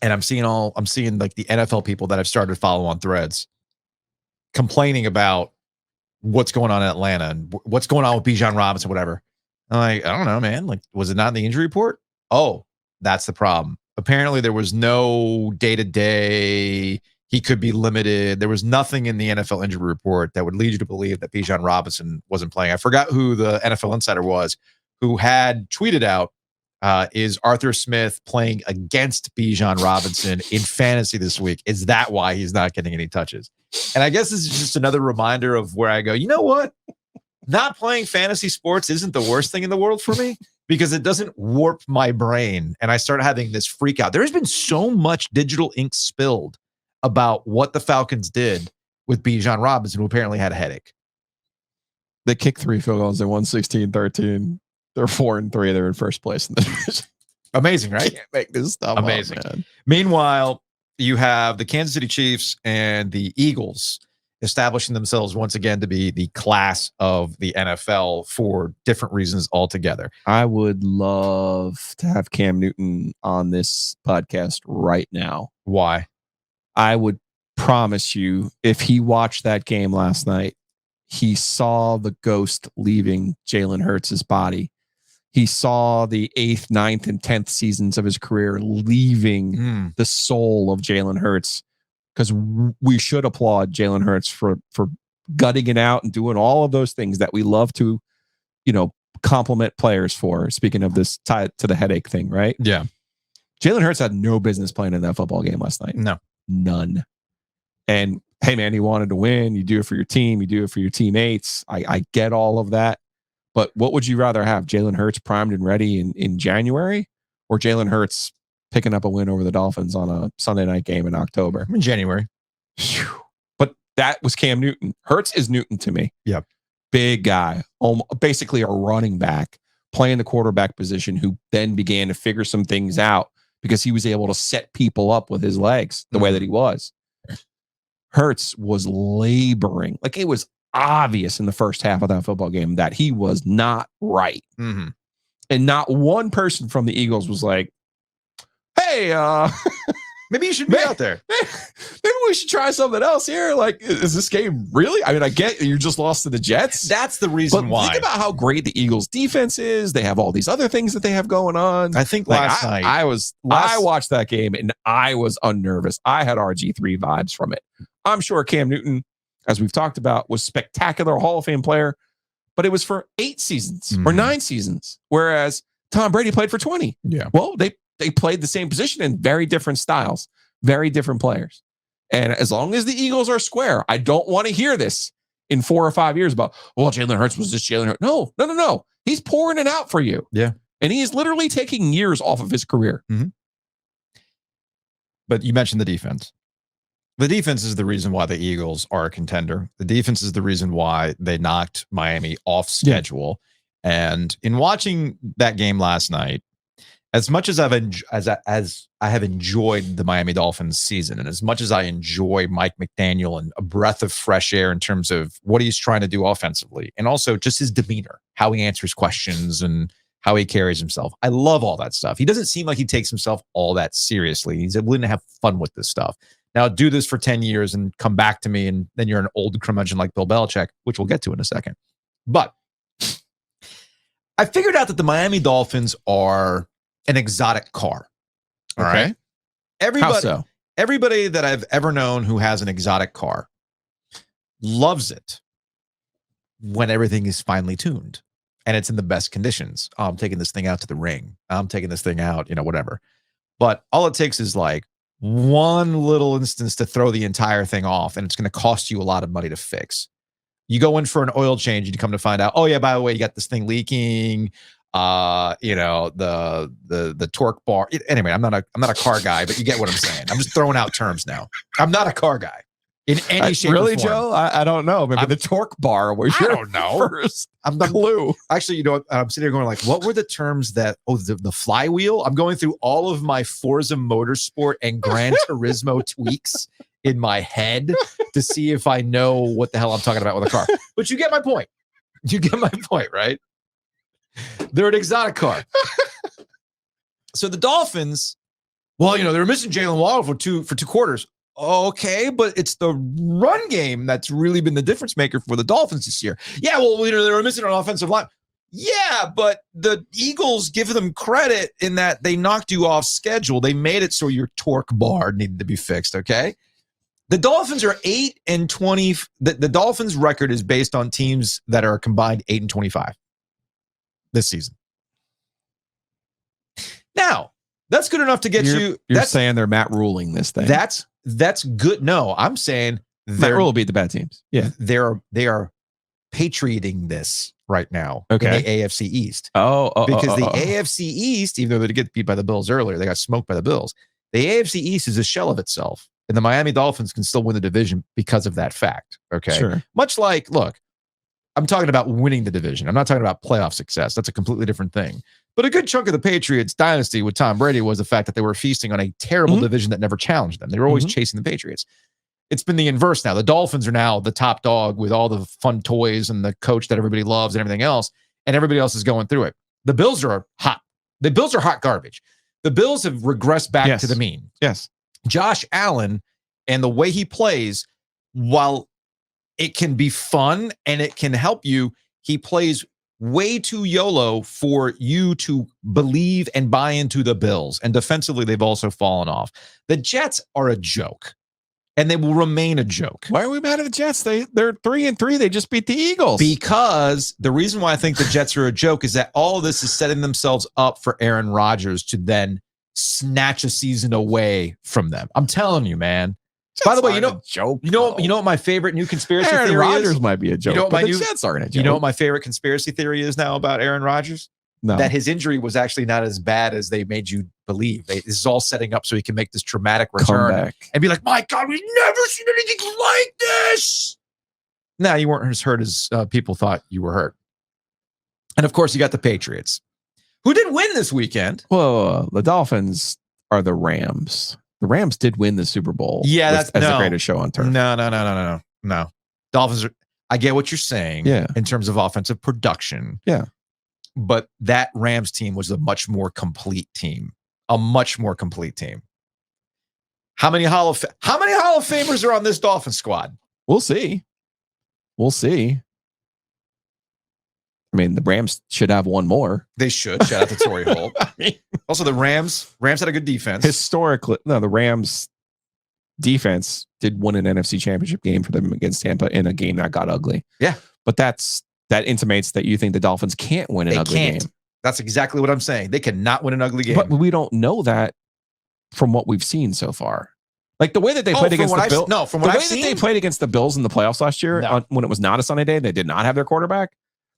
S1: and I'm seeing like the NFL people that I've started to follow on threads complaining about what's going on in Atlanta and what's going on with Bijan Robinson, whatever. I'm like, I don't know, man. Like, was it not in the injury report? Oh, that's the problem. Apparently there was no day-to-day. He could be limited. There was nothing in the NFL injury report that would lead you to believe that Bijan Robinson wasn't playing. I forgot who the NFL insider was who had tweeted out, is Arthur Smith playing against Bijan Robinson in fantasy this week? Is that why he's not getting any touches? And I guess this is just another reminder of where I go, you know what? Not playing fantasy sports isn't the worst thing in the world for me because it doesn't warp my brain. And I started having this freak out. There has been so much digital ink spilled about what the Falcons did with Bijan Robinson, who apparently had a headache.
S2: They kicked 3 field goals. They won 16-13. They're 4-3. They're in first place in the division.
S1: Amazing, right?
S2: Can't make this stuff
S1: amazing.
S2: Up, man.
S1: Meanwhile, you have the Kansas City Chiefs and the Eagles establishing themselves once again to be the class of the NFL for different reasons altogether.
S2: I would love to have Cam Newton on this podcast right now.
S1: Why?
S2: I would promise you, if he watched that game last night, he saw the ghost leaving Jalen Hurts' body. He saw the 8th, 9th, and 10th seasons of his career leaving the soul of Jalen Hurts. Because we should applaud Jalen Hurts for gutting it out and doing all of those things that we love to, compliment players for. Speaking of this, tied to the headache thing, right?
S1: Yeah.
S2: Jalen Hurts had no business playing in that football game last night.
S1: No.
S2: None. And hey, man, you wanted to win. You do it for your team. You do it for your teammates. I get all of that. But what would you rather have? Jalen Hurts primed and ready in January, or Jalen Hurts picking up a win over the Dolphins on a Sunday night game in October?
S1: In January.
S2: Whew. But that was Cam Newton. Hurts is Newton to me.
S1: Yep.
S2: Big guy, basically a running back, playing the quarterback position, who then began to figure some things out because he was able to set people up with his legs the way that he was. Hurts was laboring. Like, it was obvious in the first half of that football game that he was not right.
S1: Mm-hmm.
S2: And not one person from the Eagles was like, hey,
S1: maybe you should be out there.
S2: Maybe we should try something else here. Like, is this game really? I mean, I get you just lost to the Jets.
S1: That's the reason why.
S2: Think about how great the Eagles defense is. They have all these other things that they have going on.
S1: I think
S2: last
S1: night
S2: I watched that game and I was unnervous. I had RG3 vibes from it. I'm sure Cam Newton, as we've talked about, was spectacular, Hall of Fame player, but it was for 8 seasons or 9 seasons, whereas Tom Brady played for 20.
S1: Yeah.
S2: Well, they played the same position in very different styles, very different players. And as long as the Eagles are square, I don't want to hear this in 4 or 5 years about, well, Jalen Hurts was just Jalen Hurts. No. He's pouring it out for you.
S1: Yeah.
S2: And he is literally taking years off of his career.
S1: Mm-hmm. But you mentioned the defense. The defense is the reason why the Eagles are a contender. The defense is the reason why they knocked Miami off schedule. Yeah. And in watching that game last night, as much as I have enjoyed the Miami Dolphins season, and as much as I enjoy Mike McDaniel and a breath of fresh air in terms of what he's trying to do offensively, and also just his demeanor, how he answers questions and how he carries himself, I love all that stuff. He doesn't seem like he takes himself all that seriously. He's willing to have fun with this stuff. Now, do this for 10 years and come back to me, and then you're an old curmudgeon like Bill Belichick, which we'll get to in a second. But I figured out that the Miami Dolphins are an exotic car. All right. Everybody,
S2: how so?
S1: Everybody that I've ever known who has an exotic car loves it when everything is finely tuned and it's in the best conditions. Oh, I'm taking this thing out to the ring. I'm taking this thing out, whatever. But all it takes is like one little instance to throw the entire thing off, and it's going to cost you a lot of money to fix. You go in for an oil change and you come to find out, oh yeah, by the way, you got this thing leaking. The torque bar. Anyway, I'm not a car guy, but you get what I'm saying. I'm just throwing out terms now. I'm not a car guy in any shape
S2: really,
S1: or form.
S2: Joe? I don't know. Maybe the torque bar was your first clue.
S1: Actually, I'm sitting here going like, what were the terms that? Oh, the flywheel. I'm going through all of my Forza Motorsport and Gran Turismo tweaks in my head to see if I know what the hell I'm talking about with a car. But you get my point. You get my point, right? They're an exotic car. So the Dolphins, well, they were missing Jalen Waddle for two quarters. Okay, but it's the run game that's really been the difference maker for the Dolphins this year. Yeah, well, they were missing an offensive line. Yeah, but the Eagles give them credit in that they knocked you off schedule. They made it so your torque bar needed to be fixed, okay? The Dolphins are 8-20. The Dolphins' record is based on teams that are combined 8-25 this season. Now, that's good enough to get you.
S2: You're saying they're Matt ruling this thing.
S1: That's good. No, I'm saying
S2: Matt Rule beat the bad teams. Yeah,
S1: they are patrioting this right now.
S2: Okay.
S1: In the AFC East.
S2: Because
S1: the AFC East, even though they get beat by the Bills earlier, they got smoked by the Bills. The AFC East is a shell of itself, and the Miami Dolphins can still win the division because of that fact. Okay,
S2: sure.
S1: Much like, look, I'm talking about winning the division. I'm not talking about playoff success. That's a completely different thing. But a good chunk of the Patriots dynasty with Tom Brady was the fact that they were feasting on a terrible division that never challenged them. They were always chasing the Patriots. It's been the inverse now. The Dolphins are now the top dog with all the fun toys and the coach that everybody loves and everything else, and everybody else is going through it. The Bills are hot. The Bills are hot garbage. The Bills have regressed back to the mean.
S2: Yes.
S1: Josh Allen and the way he plays, while it can be fun and it can help you, he plays way too YOLO for you to believe and buy into the Bills. And defensively, they've also fallen off. The Jets are a joke. and they will remain a joke.
S2: Why are we mad at the Jets? They're 3-3. They just beat the Eagles.
S1: Because the reason why I think the Jets are a joke is that all of this is setting themselves up for Aaron Rodgers to then snatch a season away from them. I'm telling you, man. By the way, you know what my favorite new conspiracy
S2: Aaron
S1: theory
S2: Rodgers
S1: is?
S2: might be a joke.
S1: You know what
S2: but
S1: my
S2: the Jets aren't a joke.
S1: You know what my favorite conspiracy theory is now about Aaron Rodgers?
S2: No.
S1: That his injury was actually not as bad as they made you believe. This is all setting up so he can make this dramatic return and be like, my God, we've never seen anything like this. No, you weren't as hurt as people thought you were hurt. And of course, you got the Patriots, who did win this weekend.
S2: Whoa, the Dolphins are the Rams. The Rams did win the Super Bowl.
S1: Yeah, that's
S2: the greatest show on turf.
S1: No. Dolphins are, I get what you're saying in terms of offensive production.
S2: Yeah.
S1: But that Rams team was a much more complete team. A much more complete team. How many Hall of Famers are on this Dolphins squad?
S2: We'll see. I mean, the Rams should have one more.
S1: They should. Shout out to Torrey Holt. Also, the Rams had a good defense.
S2: Historically, no, the Rams defense did win an NFC championship game for them against Tampa in a game that got ugly.
S1: Yeah.
S2: But that intimates that you think the Dolphins can't win an ugly game.
S1: That's exactly what I'm saying. They cannot win an ugly game.
S2: But we don't know that from what we've seen so far. Like the way that they played against the Bills.
S1: No, from what I've seen,
S2: they played against the Bills in the playoffs last year when it was not a sunny day, they did not have their quarterback.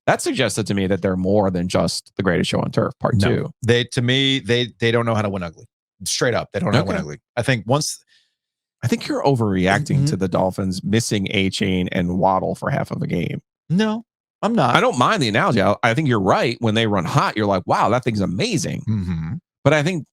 S2: That suggested to me that they're more than just the greatest show on turf, part two.
S1: They don't know how to win ugly. Straight up, they don't know how to win ugly. I think
S2: you're overreacting to the Dolphins missing A-Chain and Waddle for half of a game.
S1: No, I'm not.
S2: I don't mind the analogy. I think you're right. When they run hot, you're like, wow, that thing's amazing.
S1: Mm-hmm.
S2: But I think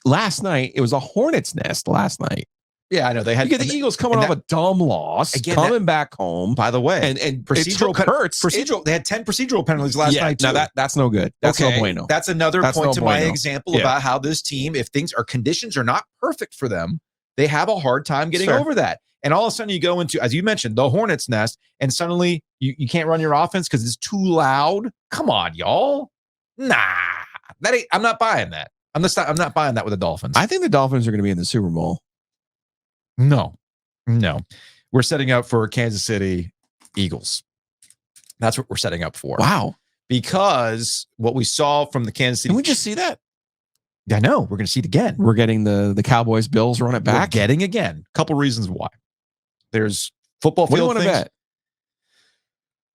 S2: last night, it was a hornet's nest last night.
S1: Yeah, I know. They had
S2: the Eagles coming off a dumb loss, coming back home.
S1: By the way,
S2: and
S1: procedural
S2: hurts.
S1: They had 10 procedural penalties last night.
S2: Now that's no good. That's no bueno.
S1: That's another point to my example about how this team, if conditions are not perfect for them, they have a hard time getting over that. And all of a sudden you go into, as you mentioned, the hornet's nest, and suddenly you can't run your offense because it's too loud. Come on, y'all. Nah, I'm not buying that. I'm not buying that with the Dolphins.
S2: I think the Dolphins are going to be in the Super Bowl.
S1: No. We're setting up for Kansas City Eagles. That's what we're setting up for.
S2: Wow.
S1: Because what we saw from the Kansas City.
S2: Can we just see that?
S1: I know. We're going to see it again.
S2: We're getting the Cowboys Bills run it back.
S1: We're getting again. A couple reasons why. There's football field
S2: what do you want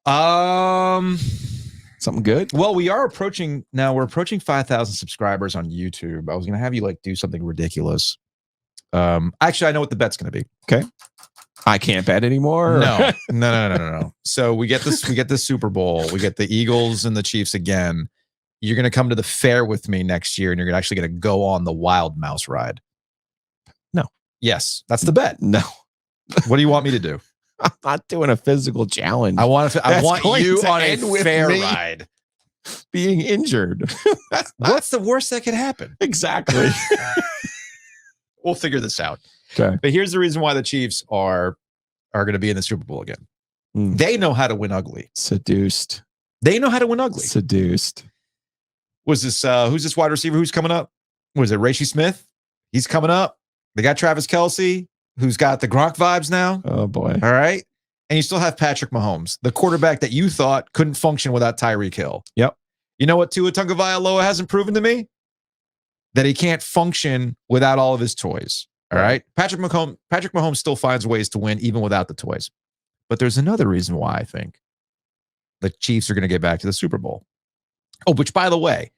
S2: to bet? Something good?
S1: Well, we're approaching 5,000 subscribers on YouTube. I was going to have you do something ridiculous. Actually, I know what the bet's going to be.
S2: Okay. I can't bet anymore.
S1: No. So we get this Super Bowl. We get the Eagles and the Chiefs again. You're going to come to the fair with me next year, and you're actually going to go on the Wild Mouse ride.
S2: No.
S1: Yes, that's the bet.
S2: No.
S1: What do you want me to do?
S2: I'm not doing a physical challenge.
S1: I want you on a fair ride.
S2: Being injured.
S1: What's the worst that could happen?
S2: Exactly.
S1: We'll figure this out.
S2: Okay.
S1: But here's the reason why the Chiefs are going to be in the Super Bowl again. They know how to win ugly.
S2: Seduced.
S1: They know how to win ugly.
S2: Seduced.
S1: Was this who's this wide receiver who's coming up? Was it Rashee Smith? He's coming up. They got Travis Kelce, who's got the Gronk vibes now.
S2: Oh boy.
S1: All right. And you still have Patrick Mahomes, the quarterback that you thought couldn't function without Tyreek Hill.
S2: Yep.
S1: You know what Tua Tagovailoa hasn't proven to me? That he can't function without all of his toys. All right. Patrick Mahomes still finds ways to win even without the toys. But there's another reason why I think the Chiefs are going to get back to the Super Bowl. Oh, which, by the way,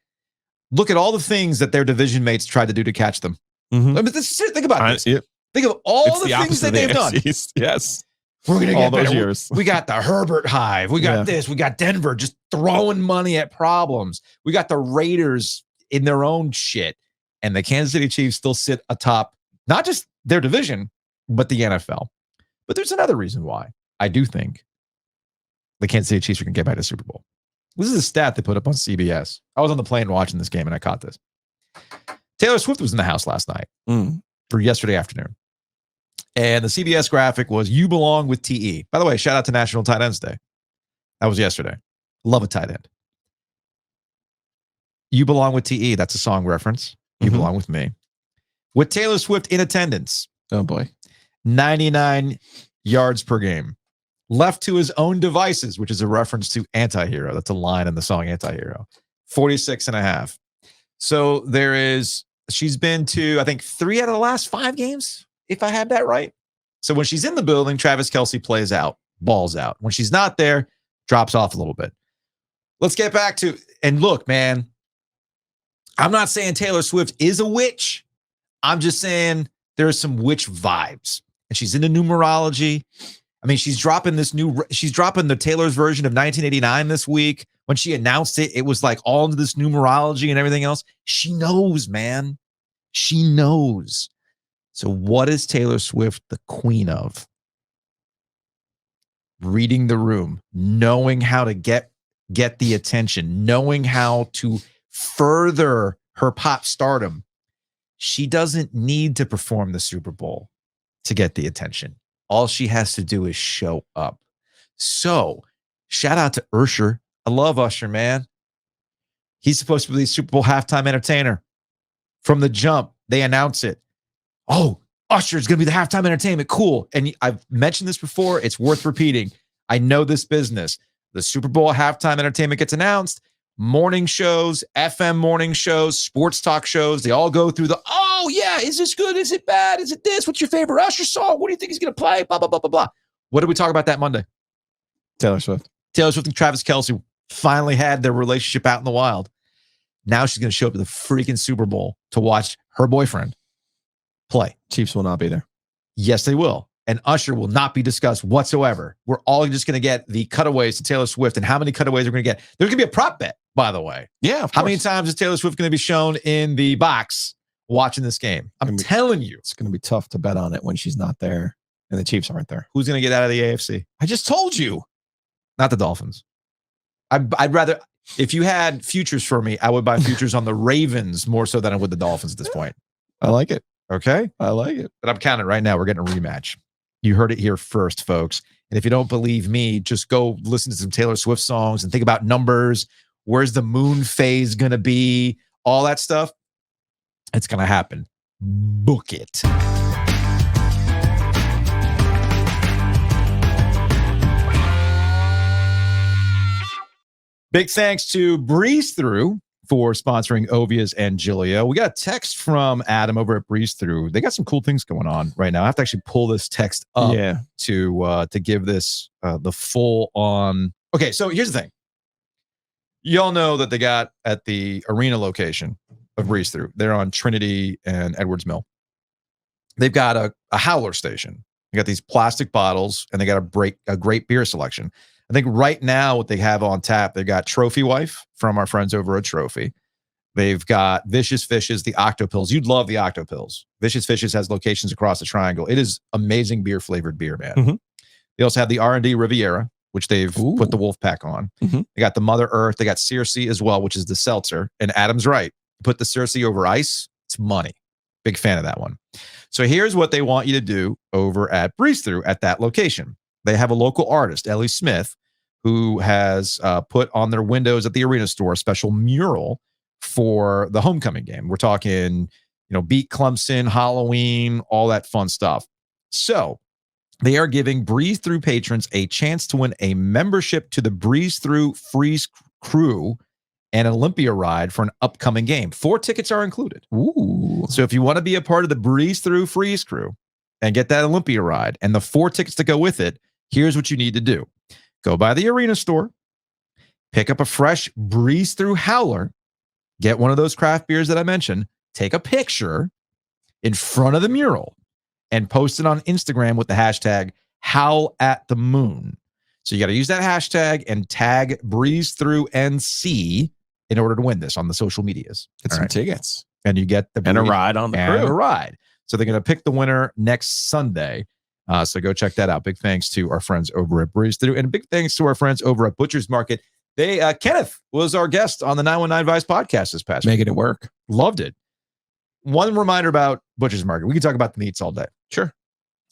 S1: look at all the things that their division mates tried to do to catch them.
S2: Mm-hmm.
S1: I mean, think about this. Think of all the things that they've done.
S2: Yes.
S1: We're going to get
S2: all those
S1: better.
S2: years.
S1: We got the Herbert Hive. We got this. We got Denver just throwing money at problems. We got the Raiders in their own shit. And the Kansas City Chiefs still sit atop not just their division, but the NFL. But there's another reason why I do think the Kansas City Chiefs are going to get back to the Super Bowl. This is a stat they put up on CBS. I was on the plane watching this game and I caught this. Taylor Swift was in the house last night for yesterday afternoon. And the CBS graphic was "You Belong with TE." By the way, shout out to National Tight Ends Day. That was yesterday. Love a tight end. "You Belong with TE." That's a song reference. You belong with me. With Taylor Swift in attendance.
S2: Oh boy.
S1: 99 yards per game. Left to his own devices, which is a reference to Antihero. That's a line in the song Antihero. 46.5. So she's been to, I think, 3 out of the last 5 games, if I had that right. So when she's in the building, Travis Kelce plays out, balls out. When she's not there, drops off a little bit. Let's get back to, and look, man, I'm not saying Taylor Swift is a witch. I'm just saying there's some witch vibes. And she's into numerology. I mean, she's dropping the Taylor's version of 1989 this week. When she announced it, it was like all into this numerology and everything else. She knows, man. She knows. So what is Taylor Swift the queen of? Reading the room, knowing how to get the attention, knowing how to further her pop stardom. She doesn't need to perform the Super Bowl to get the attention. All she has to do is show up. So shout out to Usher. I love Usher, man. He's supposed to be the Super Bowl halftime entertainer. From the jump, they announce it. Oh, Usher is going to be the halftime entertainment. Cool. And I've mentioned this before. It's worth repeating. I know this business. The Super Bowl halftime entertainment gets announced. Morning shows, FM morning shows, sports talk shows. They all go through oh, yeah, is this good? Is it bad? Is it this? What's your favorite Usher song? What do you think he's going to play? Blah, blah, blah, blah, blah. What did we talk about that Monday?
S2: Taylor Swift.
S1: Taylor Swift and Travis Kelce finally had their relationship out in the wild. Now she's going to show up to the freaking Super Bowl to watch her boyfriend play.
S2: Chiefs will not be there.
S1: Yes, they will. And Usher will not be discussed whatsoever. We're all just going to get the cutaways to Taylor Swift. And how many cutaways we're going to get? There's going to be a prop bet, by the way.
S2: Yeah, of course.
S1: How many times is Taylor Swift going to be shown in the box watching this game? I'm telling you.
S2: It's going to be tough to bet on it when she's not there and the Chiefs aren't there.
S1: Who's going to get out of the AFC?
S2: I just told you.
S1: Not the Dolphins. I'd rather, if you had futures for me, I would buy futures on the Ravens more so than I would the Dolphins at this point.
S2: I like it.
S1: Okay?
S2: I like it.
S1: But I'm counting right now. We're getting a rematch. You heard it here first, folks. And if you don't believe me, just go listen to some Taylor Swift songs and think about numbers. Where's the moon phase going to be? All that stuff. It's going to happen. Book it. Big thanks to Breeze Through for sponsoring Ovies and Giglio. We got a text from Adam over at Breeze Through. They got some cool things going on right now. I have to actually pull this text up to give this the full on. Okay, so here's the thing. Y'all know that they got at the arena location of Breeze Through. They're on Trinity and Edwards Mill. They've got a howler station. They got these plastic bottles, and they got a great beer selection. I think right now what they have on tap, they've got Trophy Wife from our friends over at Trophy. They've got Vicious Fishes, the Octopills. You'd love the Octopills. Vicious Fishes has locations across the triangle. It is amazing beer-flavored beer, man. Mm-hmm. They also have the R&D Riviera, which they've put the wolf pack on. Mm-hmm. They got the Mother Earth. They got Circe as well, which is the seltzer. And Adam's right. Put the Circe over ice, it's money. Big fan of that one. So here's what they want you to do over at Breeze Through at that location. They have a local artist, Ellie Smith, who has put on their windows at the arena store a special mural for the homecoming game. We're talking, beat Clemson, Halloween, all that fun stuff. So they are giving Breeze Through patrons a chance to win a membership to the Breeze Through Freeze Crew and Olympia ride for an upcoming game. 4 tickets are included.
S2: Ooh.
S1: So if you want to be a part of the Breeze Through Freeze Crew and get that Olympia ride and the 4 tickets to go with it, here's what you need to do. Go by the arena store, pick up a fresh Breeze Through howler, get one of those craft beers that I mentioned, take a picture in front of the mural, and post it on Instagram with the hashtag #HowlAtTheMoon. So you got to use that hashtag and tag Breeze Through NC in order to win this on the social medias.
S2: Get some tickets.
S1: And you get the
S2: and a ride on the crew.
S1: And a ride. So they're going to pick the winner next Sunday. So go check that out. Big thanks to our friends over at Breeze Through, and big thanks to our friends over at Butcher's Market. They Kenneth was our guest on the 919 Vice podcast this past week.
S2: Making it work.
S1: Loved it. One reminder about Butcher's Market. We can talk about the meats all day.
S2: Sure.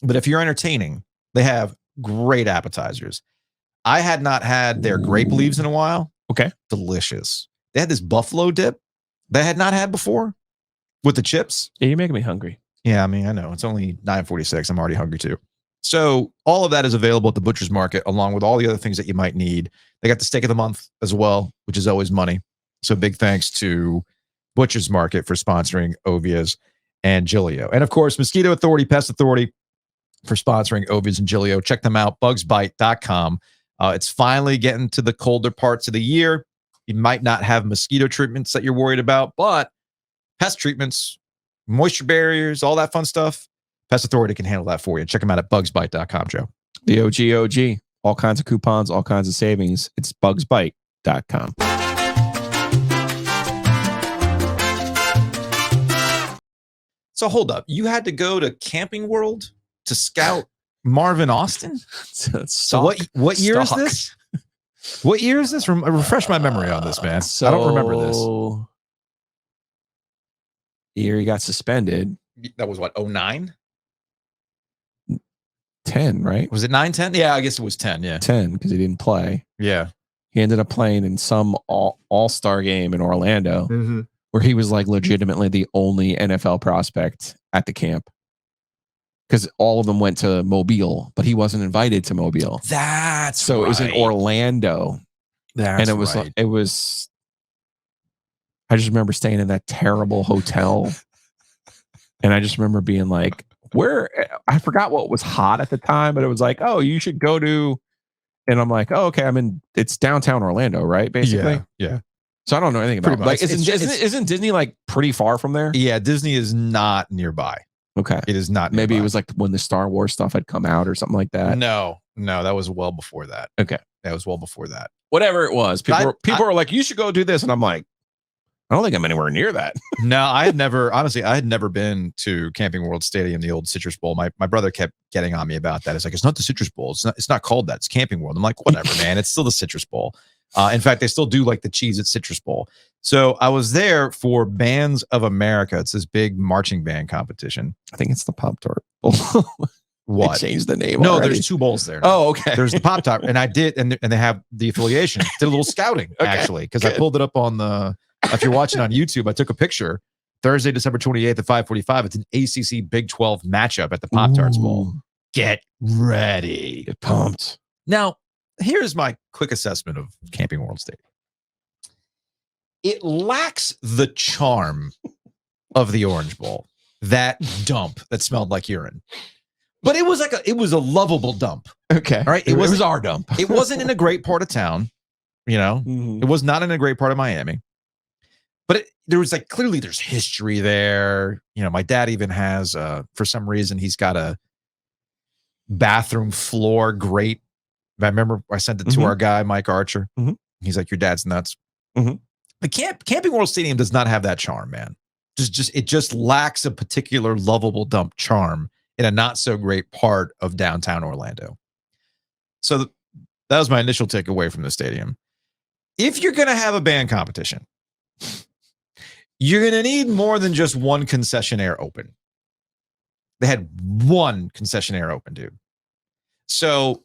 S1: But if you're entertaining, they have great appetizers. I had not had their grape leaves in a while.
S2: Okay.
S1: Delicious. They had this buffalo dip that I had not had before with the chips.
S2: Yeah, you're making me hungry.
S1: Yeah, I mean, I know. It's only 9:46. I'm already hungry too. So all of that is available at the Butcher's Market, along with all the other things that you might need. They got the steak of the month as well, which is always money. So big thanks to Butcher's Market for sponsoring Ovies and Gilio. And of course, Mosquito Authority, Pest Authority for sponsoring Ovies and Gilio. Check them out, bugsbite.com. It's finally getting to the colder parts of the year. You might not have mosquito treatments that you're worried about, but pest treatments, moisture barriers, all that fun stuff, Pest Authority can handle that for you. Check them out at bugsbite.com, Joe.
S2: The OG. All kinds of coupons, all kinds of savings. It's bugsbite.com.
S1: So hold up. You had to go to Camping World to scout Marvin Austin? So what year is this? What year is this? Refresh my memory on this, man. I don't remember this.
S2: The year he got suspended.
S1: That was what, 09?
S2: 10, right?
S1: Was it 9-10? Yeah, I guess it was 10. Yeah.
S2: 10, because he didn't play.
S1: Yeah.
S2: He ended up playing in some all-star game in Orlando where he was like legitimately the only NFL prospect at the camp. Because all of them went to Mobile, but he wasn't invited to Mobile.
S1: That's
S2: so
S1: right.
S2: It was in Orlando.
S1: That's
S2: and it was
S1: right.
S2: it was I just remember staying in that terrible hotel. And I just remember being like, I forgot what was hot at the time, but it was like, oh, you should go to, and I'm like, oh, okay, it's downtown Orlando, right? Basically.
S1: Yeah.
S2: So I don't know anything about it. Like, isn't Disney like pretty far from there?
S1: Yeah, Disney is not nearby.
S2: Okay.
S1: It is not nearby.
S2: Maybe it was like when the Star Wars stuff had come out or something like that.
S1: No, that was well before that.
S2: Okay.
S1: That was well before that.
S2: Whatever it was. People were like, you should go do this. And I'm like, I don't think I'm anywhere near that.
S1: No, I had never been to Camping World Stadium, the old Citrus Bowl. My brother kept getting on me about that. It's like, it's not the Citrus Bowl. It's not called that. It's Camping World. I'm like, whatever, man. It's still the Citrus Bowl. In fact, they still do like the cheese at Citrus Bowl. So I was there for Bands of America. It's this big marching band competition.
S2: I think it's the Pop-Tart Bowl.
S1: What?
S2: They changed the name.
S1: No,
S2: already.
S1: There's two bowls there now.
S2: Oh, okay.
S1: There's the Pop-Tart, and I did, and they have the affiliation. Did a little scouting, actually, because I pulled it up on the, if you're watching on YouTube, I took a picture. Thursday, December 28th at 5:45. It's an ACC Big 12 matchup at the Pop-Tarts Bowl. Get ready.
S2: Get pumped.
S1: Now, here's my quick assessment of Camping World Stadium. It lacks the charm of the Orange Bowl, that dump that smelled like urine. But it was a lovable dump.
S2: Okay.
S1: All right.
S2: It was our dump.
S1: It wasn't in a great part of town. You know, It was not in a great part of Miami. But there was like, clearly there's history there. You know, my dad even has, for some reason, he's got a bathroom floor grate. I remember I sent it to our guy, Mike Archer. He's like, your dad's nuts. The Camping World Stadium does not have that charm, man. It just lacks a particular lovable dump charm in a not so great part of downtown Orlando. So that was my initial takeaway from the stadium. If you're going to have a band competition, you're going to need more than just one concessionaire open. They had one concessionaire open, dude. So,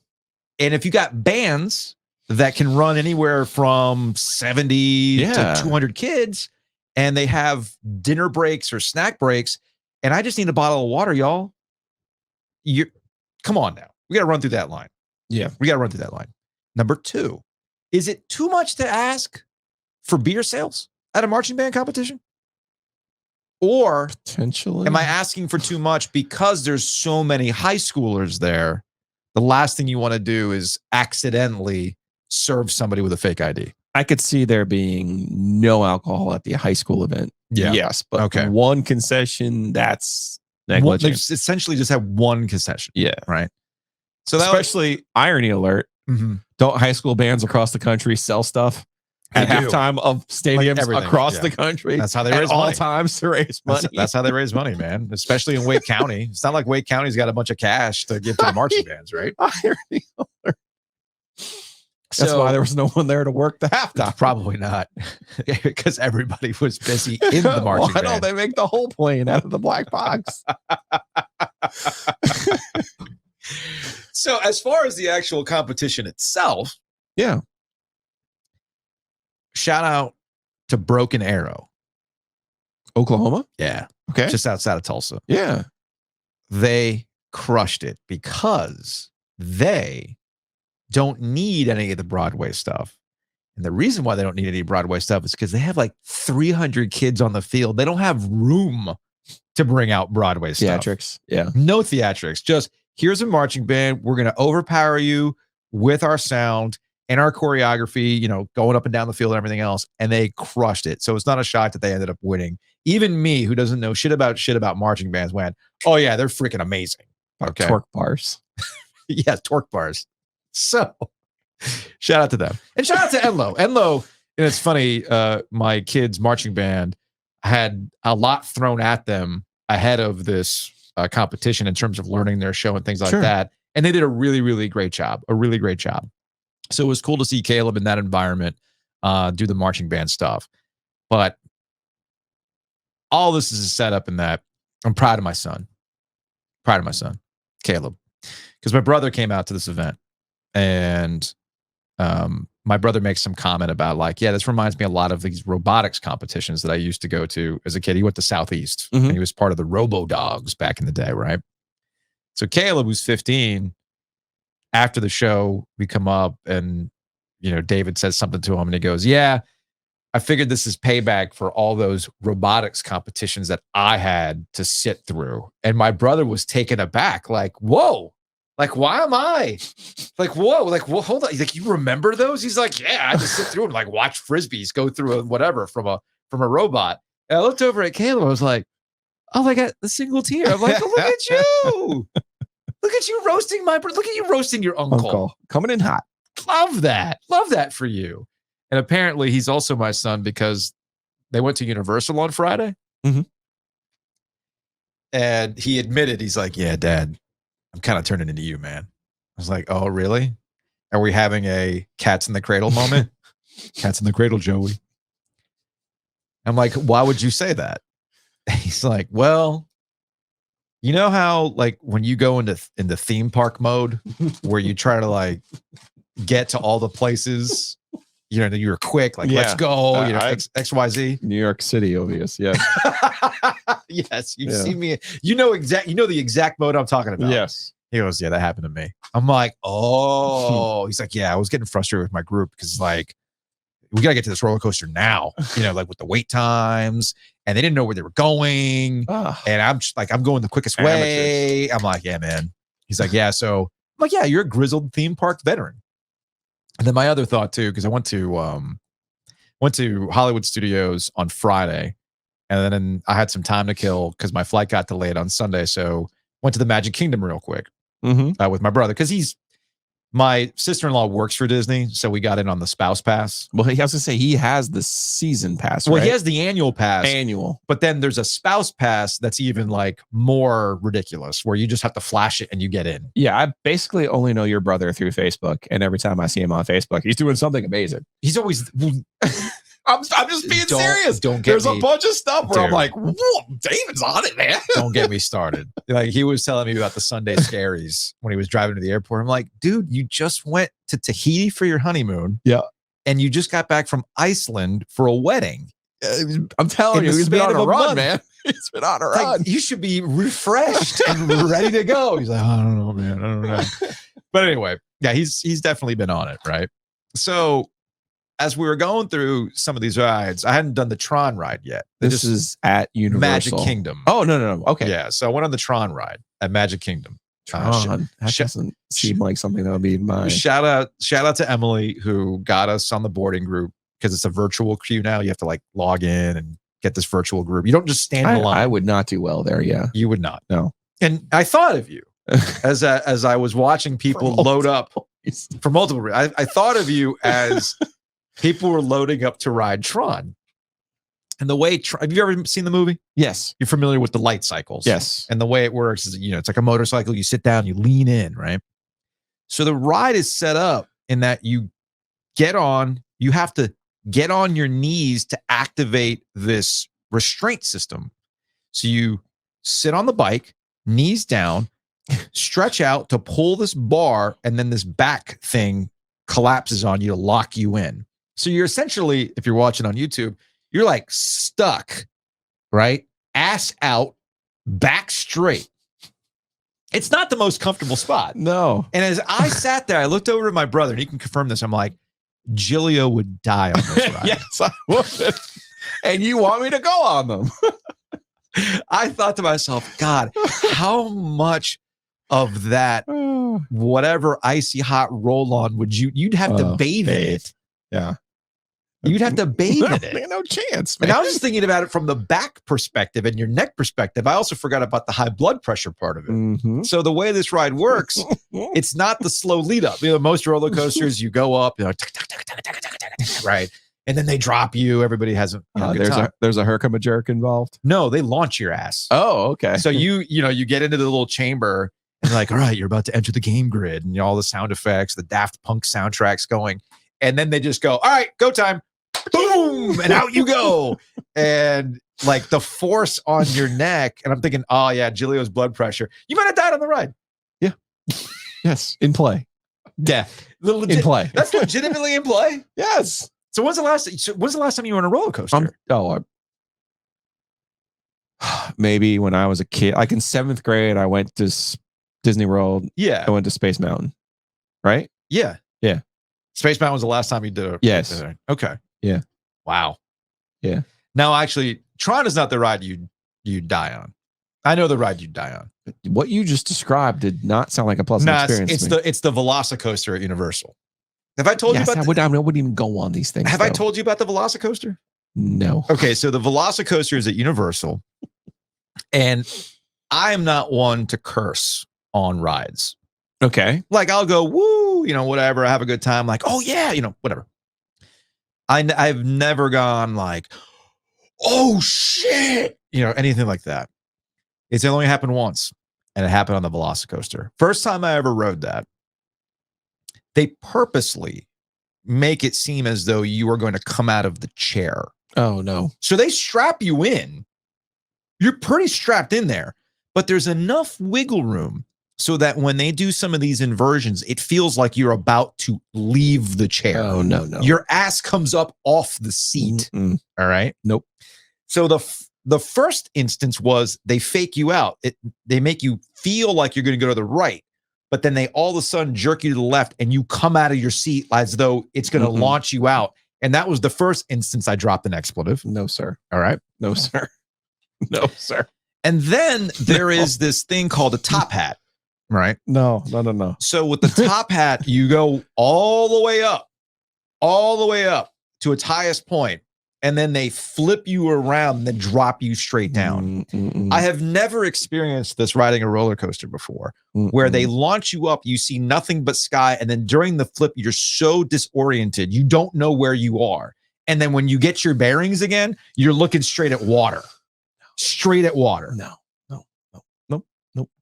S1: and if you got bands that can run anywhere from 70 to 200 kids, and they have dinner breaks or snack breaks, and I just need a bottle of water, y'all. Come on now. We got to run through that line.
S2: Yeah.
S1: We got to run through that line. Number two, is it too much to ask for beer sales at a marching band competition? Or
S2: potentially,
S1: am I asking for too much because there's so many high schoolers there? The last thing you want to do is accidentally serve somebody with a fake ID.
S2: I could see there being no alcohol at the high school event.
S1: Yeah.
S2: Yes, but one concession, that's negligent.
S1: They essentially just have one concession.
S2: Yeah.
S1: Right. So
S2: especially irony alert. Don't high school bands across the country sell stuff at halftime of stadiums across the country?
S1: That's how they raise money.
S2: All times to raise money.
S1: That's how they raise money, man. Especially in Wake County. It's not like Wake County's got a bunch of cash to give to the marching bands, right?
S2: Irony alert. That's why there was no one there to work the halftime.
S1: Probably not. Because everybody was busy in the marching band.
S2: Why don't they make the whole plane out of the black box?
S1: So as far as the actual competition itself, shout out to Broken Arrow.
S2: Oklahoma?
S1: Yeah.
S2: Okay.
S1: Just outside of Tulsa.
S2: Yeah.
S1: They crushed it because they don't need any of the Broadway stuff. And the reason why they don't need any Broadway stuff is because they have like 300 kids on the field. They don't have room to bring out Broadway stuff.
S2: Theatrics. Yeah.
S1: No theatrics. Just here's a marching band. We're going to overpower you with our sound and our choreography, you know, going up and down the field and everything else. And they crushed it. So it's not a shock that they ended up winning. Even me, who doesn't know shit about marching bands, went, oh yeah, they're freaking amazing. Okay.
S2: Torque bars.
S1: Yeah, torque bars. So shout out to them. And shout out to Enlo. Enlo, and it's funny, my kids' marching band had a lot thrown at them ahead of this competition in terms of learning their show and things like that. And they did a really, really great job. So it was cool to see Caleb in that environment do the marching band stuff. But all this is a setup in that I'm proud of my son. Caleb. Because my brother came out to this event and my brother makes some comment about like, yeah, this reminds me a lot of these robotics competitions that I used to go to as a kid. He went to Southeast and he was part of the Robo Dogs back in the day, right? So Caleb, who's 15, after the show, we come up and, you know, David says something to him and he goes, yeah, I figured this is payback for all those robotics competitions that I had to sit through. And my brother was taken aback, like, whoa. Like, why am I? Like, whoa, like, well, hold on. He's like, you remember those? He's like, yeah, I just sit through and like watch Frisbees go through a whatever from a robot. And I looked over at Caleb. I was like, oh, I got the single tear. I'm like, oh, look at you. Look at you roasting my brother. Look at you roasting your uncle.
S2: Coming in hot.
S1: Love that. Love that for you. And apparently he's also my son because they went to Universal on Friday.
S2: Mm-hmm.
S1: And he admitted, he's like, yeah, Dad, I'm kind of turning into you, man. I was like, oh, really? Are we having a cats in the cradle moment? Cats in the cradle, Joey. I'm like, why would you say that? He's like, well, you know how like when you go into theme park mode where you try to like get to all the places, you know, you're quick, like, let's go, you know, XYZ.
S2: New York City, Ovies. Yeah.
S1: Yes. You've seen me. You know the exact mode I'm talking about.
S2: Yes.
S1: He goes, yeah, that happened to me. I'm like, oh, he's like, yeah, I was getting frustrated with my group because like, we got to get to this roller coaster now, you know, like with the wait times and they didn't know where they were going. And I'm just like, I'm going the quickest way. I'm like, yeah, man. He's like, yeah. So I'm like, yeah, you're a grizzled theme park veteran. And then my other thought too, because I went to Hollywood Studios on Friday, and then I had some time to kill because my flight got delayed on Sunday. So went to the Magic Kingdom real quick with my brother because my sister-in-law works for Disney, so we got in on the spouse pass.
S2: Well, he has to say he has the season pass.
S1: Well,
S2: right?
S1: he has the annual pass.
S2: Annual.
S1: But then there's a spouse pass that's even like more ridiculous where you just have to flash it and you get in.
S2: Yeah, I basically only know your brother through Facebook, and every time I see him on Facebook, he's doing something amazing.
S1: He's always
S2: I'm just being serious. There's a bunch of stuff where I'm like, whoa, David's on it, man.
S1: Don't get me started. Like he was telling me about the Sunday scaries when he was driving to the airport. I'm like, dude, you just went to Tahiti for your honeymoon.
S2: Yeah.
S1: And you just got back from Iceland for a wedding.
S2: I'm telling you, he's been on a run, man.
S1: He's been on a run. Like, you should be refreshed and ready to go. He's like, I don't know, man. I don't know. But anyway, yeah, he's definitely been on it, right? So as we were going through some of these rides, I hadn't done the Tron ride yet.
S2: This is at Universal.
S1: Magic Kingdom.
S2: Oh, no. Okay.
S1: Yeah. So I went on the Tron ride at Magic Kingdom.
S2: Tron. That doesn't seem like something that would be in mine.
S1: Shout out to Emily who got us on the boarding group because it's a virtual queue now. You have to like log in and get this virtual group. You don't just stand in line.
S2: I would not do well there. Yeah.
S1: You would not.
S2: No.
S1: And I thought of you as I was watching people load up for multiple reasons. I thought of you as people were loading up to ride Tron. And the way, have you ever seen the movie?
S2: Yes.
S1: You're familiar with the light cycles.
S2: Yes.
S1: And the way it works is, you know, it's like a motorcycle. You sit down, you lean in, right? So the ride is set up in that you get on, you have to get on your knees to activate this restraint system. So you sit on the bike, knees down, stretch out to pull this bar, and then this back thing collapses on you to lock you in. So you're essentially, if you're watching on YouTube, you're like stuck right? Ass out, back straight. It's not the most comfortable spot.
S2: No.
S1: And as I sat there, I looked over at my brother, and he can confirm this. I'm like, Gilio would die on this ride.
S2: Yes, I would. And you want me to go on them?
S1: I thought to myself, God, how much of that whatever icy hot roll-on would you'd have to bathe in it.
S2: Yeah.
S1: You'd have to bathe in it.
S2: No chance, man.
S1: And I was just thinking about it from the back perspective and your neck perspective. I also forgot about the high blood pressure part of it.
S2: Mm-hmm.
S1: So the way this ride works, it's not the slow lead up. Most roller coasters, you go up, right? And then they drop you. Everybody has a
S2: there's a herkama-jerk involved.
S1: No, they launch your ass.
S2: Oh, okay.
S1: So you get into the little chamber and like, all right, you're about to enter the game grid, and all the sound effects, the Daft Punk soundtrack's going, and then they just go, all right, go time. Boom, and out you go. And like the force on your neck, and I'm thinking, oh yeah, Gilio's blood pressure. You might have died on the ride.
S2: Yeah. Yes, in play.
S1: Death.
S2: In play.
S1: That's legitimately in play.
S2: Yes.
S1: So when's the last time you were on a roller coaster?
S2: Maybe when I was a kid, like in 7th grade, I went to Disney World.
S1: Yeah.
S2: I went to Space Mountain. Right?
S1: Yeah.
S2: Yeah.
S1: Space Mountain was the last time you did it.
S2: Yes.
S1: Okay.
S2: Yeah.
S1: Wow.
S2: Yeah.
S1: Now, actually, Tron is not the ride you die on. I know the ride you die on.
S2: What you just described did not sound like a pleasant experience.
S1: It's the Velocicoaster at Universal. Have I told you about?
S2: I wouldn't even go on these things.
S1: Have I told you about the Velocicoaster?
S2: No.
S1: Okay, so the Velocicoaster is at Universal, and I am not one to curse on rides.
S2: Okay.
S1: Like I'll go, woo, whatever. I have a good time. Like, oh yeah, whatever. I've never gone like, oh shit, anything like that. It's only happened once, and it happened on the Velocicoaster. First time I ever rode that, they purposely make it seem as though you are going to come out of the chair.
S2: Oh no.
S1: So they strap you in. You're pretty strapped in there, but there's enough wiggle room so that when they do some of these inversions, it feels like you're about to leave the chair.
S2: Oh, no.
S1: Your ass comes up off the seat.
S2: Mm-mm.
S1: All right.
S2: Nope.
S1: So the first instance was they fake you out. They make you feel like you're going to go to the right, but then they all of a sudden jerk you to the left and you come out of your seat as though it's going to launch you out. And that was the first instance I dropped an expletive.
S2: No, sir.
S1: All right.
S2: No, sir. No, sir.
S1: And then there is this thing called a top hat. Right?
S2: No.
S1: So with the top hat, you go all the way up to its highest point, and then they flip you around and then drop you straight down. I have never experienced this riding a roller coaster before, where they launch you up, you see nothing but sky, and then during the flip, you're so disoriented, you don't know where you are. And then when you get your bearings again, you're looking straight at water. Straight at water.
S2: No.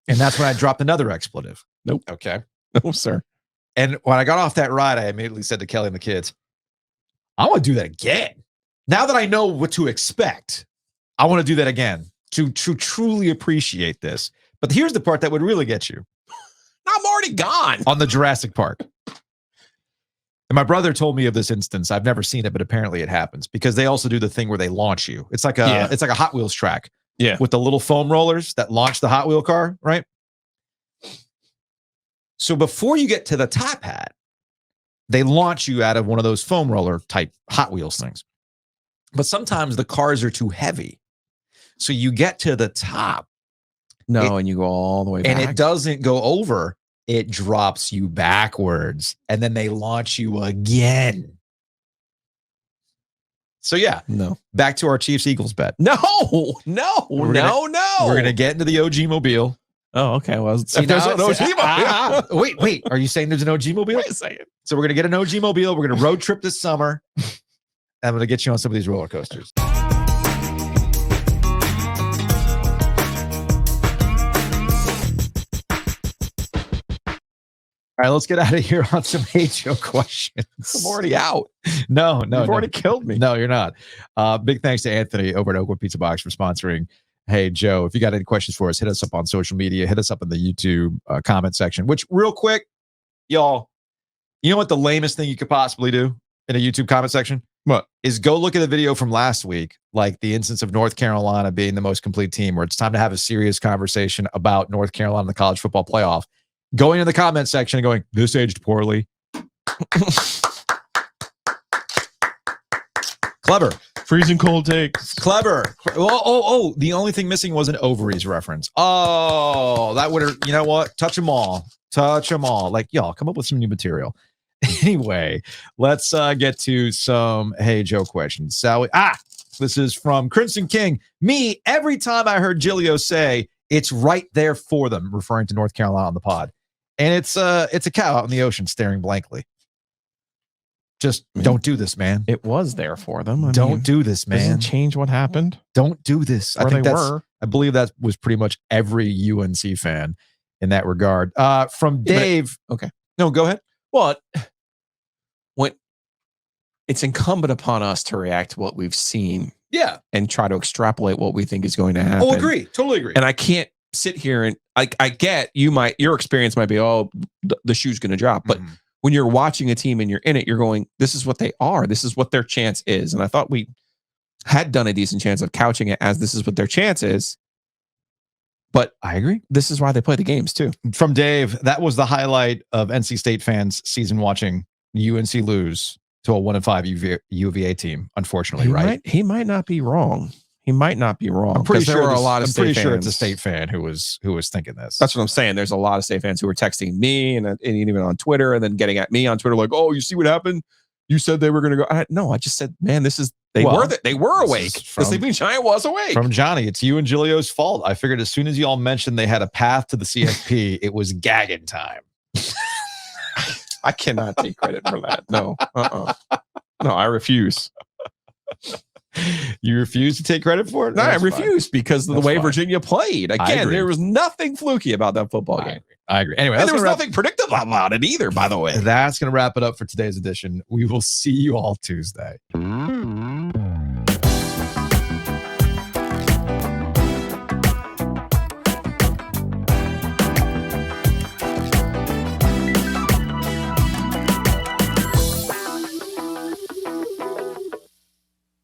S1: And that's when I dropped another expletive.
S2: Nope.
S1: Okay.
S2: No, sir.
S1: And when I got off that ride, I immediately said to Kelly and the kids, I want to do that again. Now that I know what to expect, I want to do that again to truly appreciate this. But here's the part that would really get you.
S2: I'm already gone.
S1: On the Jurassic Park. And my brother told me of this instance. I've never seen it, but apparently it happens because they also do the thing where they launch you. It's like a Hot Wheels track.
S2: Yeah.
S1: With the little foam rollers that launch the Hot Wheel car, right? So before you get to the top hat, they launch you out of one of those foam roller type Hot Wheels things. But sometimes the cars are too heavy. So you get to the top.
S2: And you go all the way back.
S1: And it doesn't go over. It drops you backwards. And then they launch you again. So yeah, back to our Chiefs-Eagles bet.
S2: No.
S1: We're going to get into the OG Mobile.
S2: Oh, okay. Well,
S1: if there's an OG Mobile. Wait. Are you saying there's an OG Mobile?
S2: Wait a second.
S1: So we're going to get an OG Mobile. We're going to road trip this summer. I'm going to get you on some of these roller coasters. All right, let's get out of here on some HO questions.
S2: I'm already out.
S1: No.
S2: You've already killed me.
S1: No, you're not. Big thanks to Anthony over at Oakwood Pizza Box for sponsoring. Hey, Joe, if you got any questions for us, hit us up on social media. Hit us up in the YouTube comment section, which real quick, y'all, you know what the lamest thing you could possibly do in a YouTube comment section?
S2: What?
S1: Is go look at the video from last week, like the instance of North Carolina being the most complete team, where it's time to have a serious conversation about North Carolina and the college football playoff. Going in the comment section and going, this aged poorly. Clever.
S2: Freezing cold takes.
S1: Clever. Oh, the only thing missing was an Ovies reference. Oh, that would have, you know what? Touch them all. Touch them all. Like, y'all, come up with some new material. Anyway, let's get to some Hey Joe questions. Sally, this is from Crimson King. Me, every time I heard Giglio say, it's right there for them, referring to North Carolina on the pod. And it's a cow out in the ocean staring blankly. Just don't do this, man.
S2: It was there for them.
S1: Don't do this, man.
S2: Doesn't change what happened.
S1: Don't do this.
S2: I
S1: believe that was pretty much every UNC fan in that regard. From Dave.
S2: Okay.
S1: No, go ahead.
S2: Well, when it's incumbent upon us to react to what we've seen.
S1: Yeah.
S2: And try to extrapolate what we think is going to happen.
S1: Oh, agree. Totally agree.
S2: And I can't sit here and I get your experience might be, the shoe's going to drop. But when you're watching a team and you're in it, you're going, this is what they are. This is what their chance is. And I thought we had done a decent chance of couching it as this is what their chance is. But
S1: I agree.
S2: This is why they play the games too.
S1: From Dave, that was the highlight of NC State fans' season watching UNC lose to a 1-5 UVA team, unfortunately, right?
S2: He might not be wrong. He might not be wrong.
S1: I'm pretty sure
S2: there were a lot of
S1: I'm
S2: State
S1: pretty sure
S2: fans.
S1: it's a State fan who was thinking this.
S2: That's what I'm saying. There's a lot of State fans who were texting me and even on Twitter and then getting at me on Twitter like, "Oh, you see what happened? You said they were going to go." No, I just said, man, they were awake. The Sleeping Giant was awake.
S1: From Johnny, it's you and Giglio's fault. I figured as soon as you all mentioned they had a path to the CFP, it was gagging time.
S2: I cannot take credit for that. No, no, I refuse.
S1: You refuse to take credit for it?
S2: No, I refuse because of the way Virginia played. Again, there was nothing fluky about that football game.
S1: I agree. Anyway,
S2: there was nothing predictable about it either, by the way.
S1: That's going to wrap it up for today's edition. We will see you all Tuesday.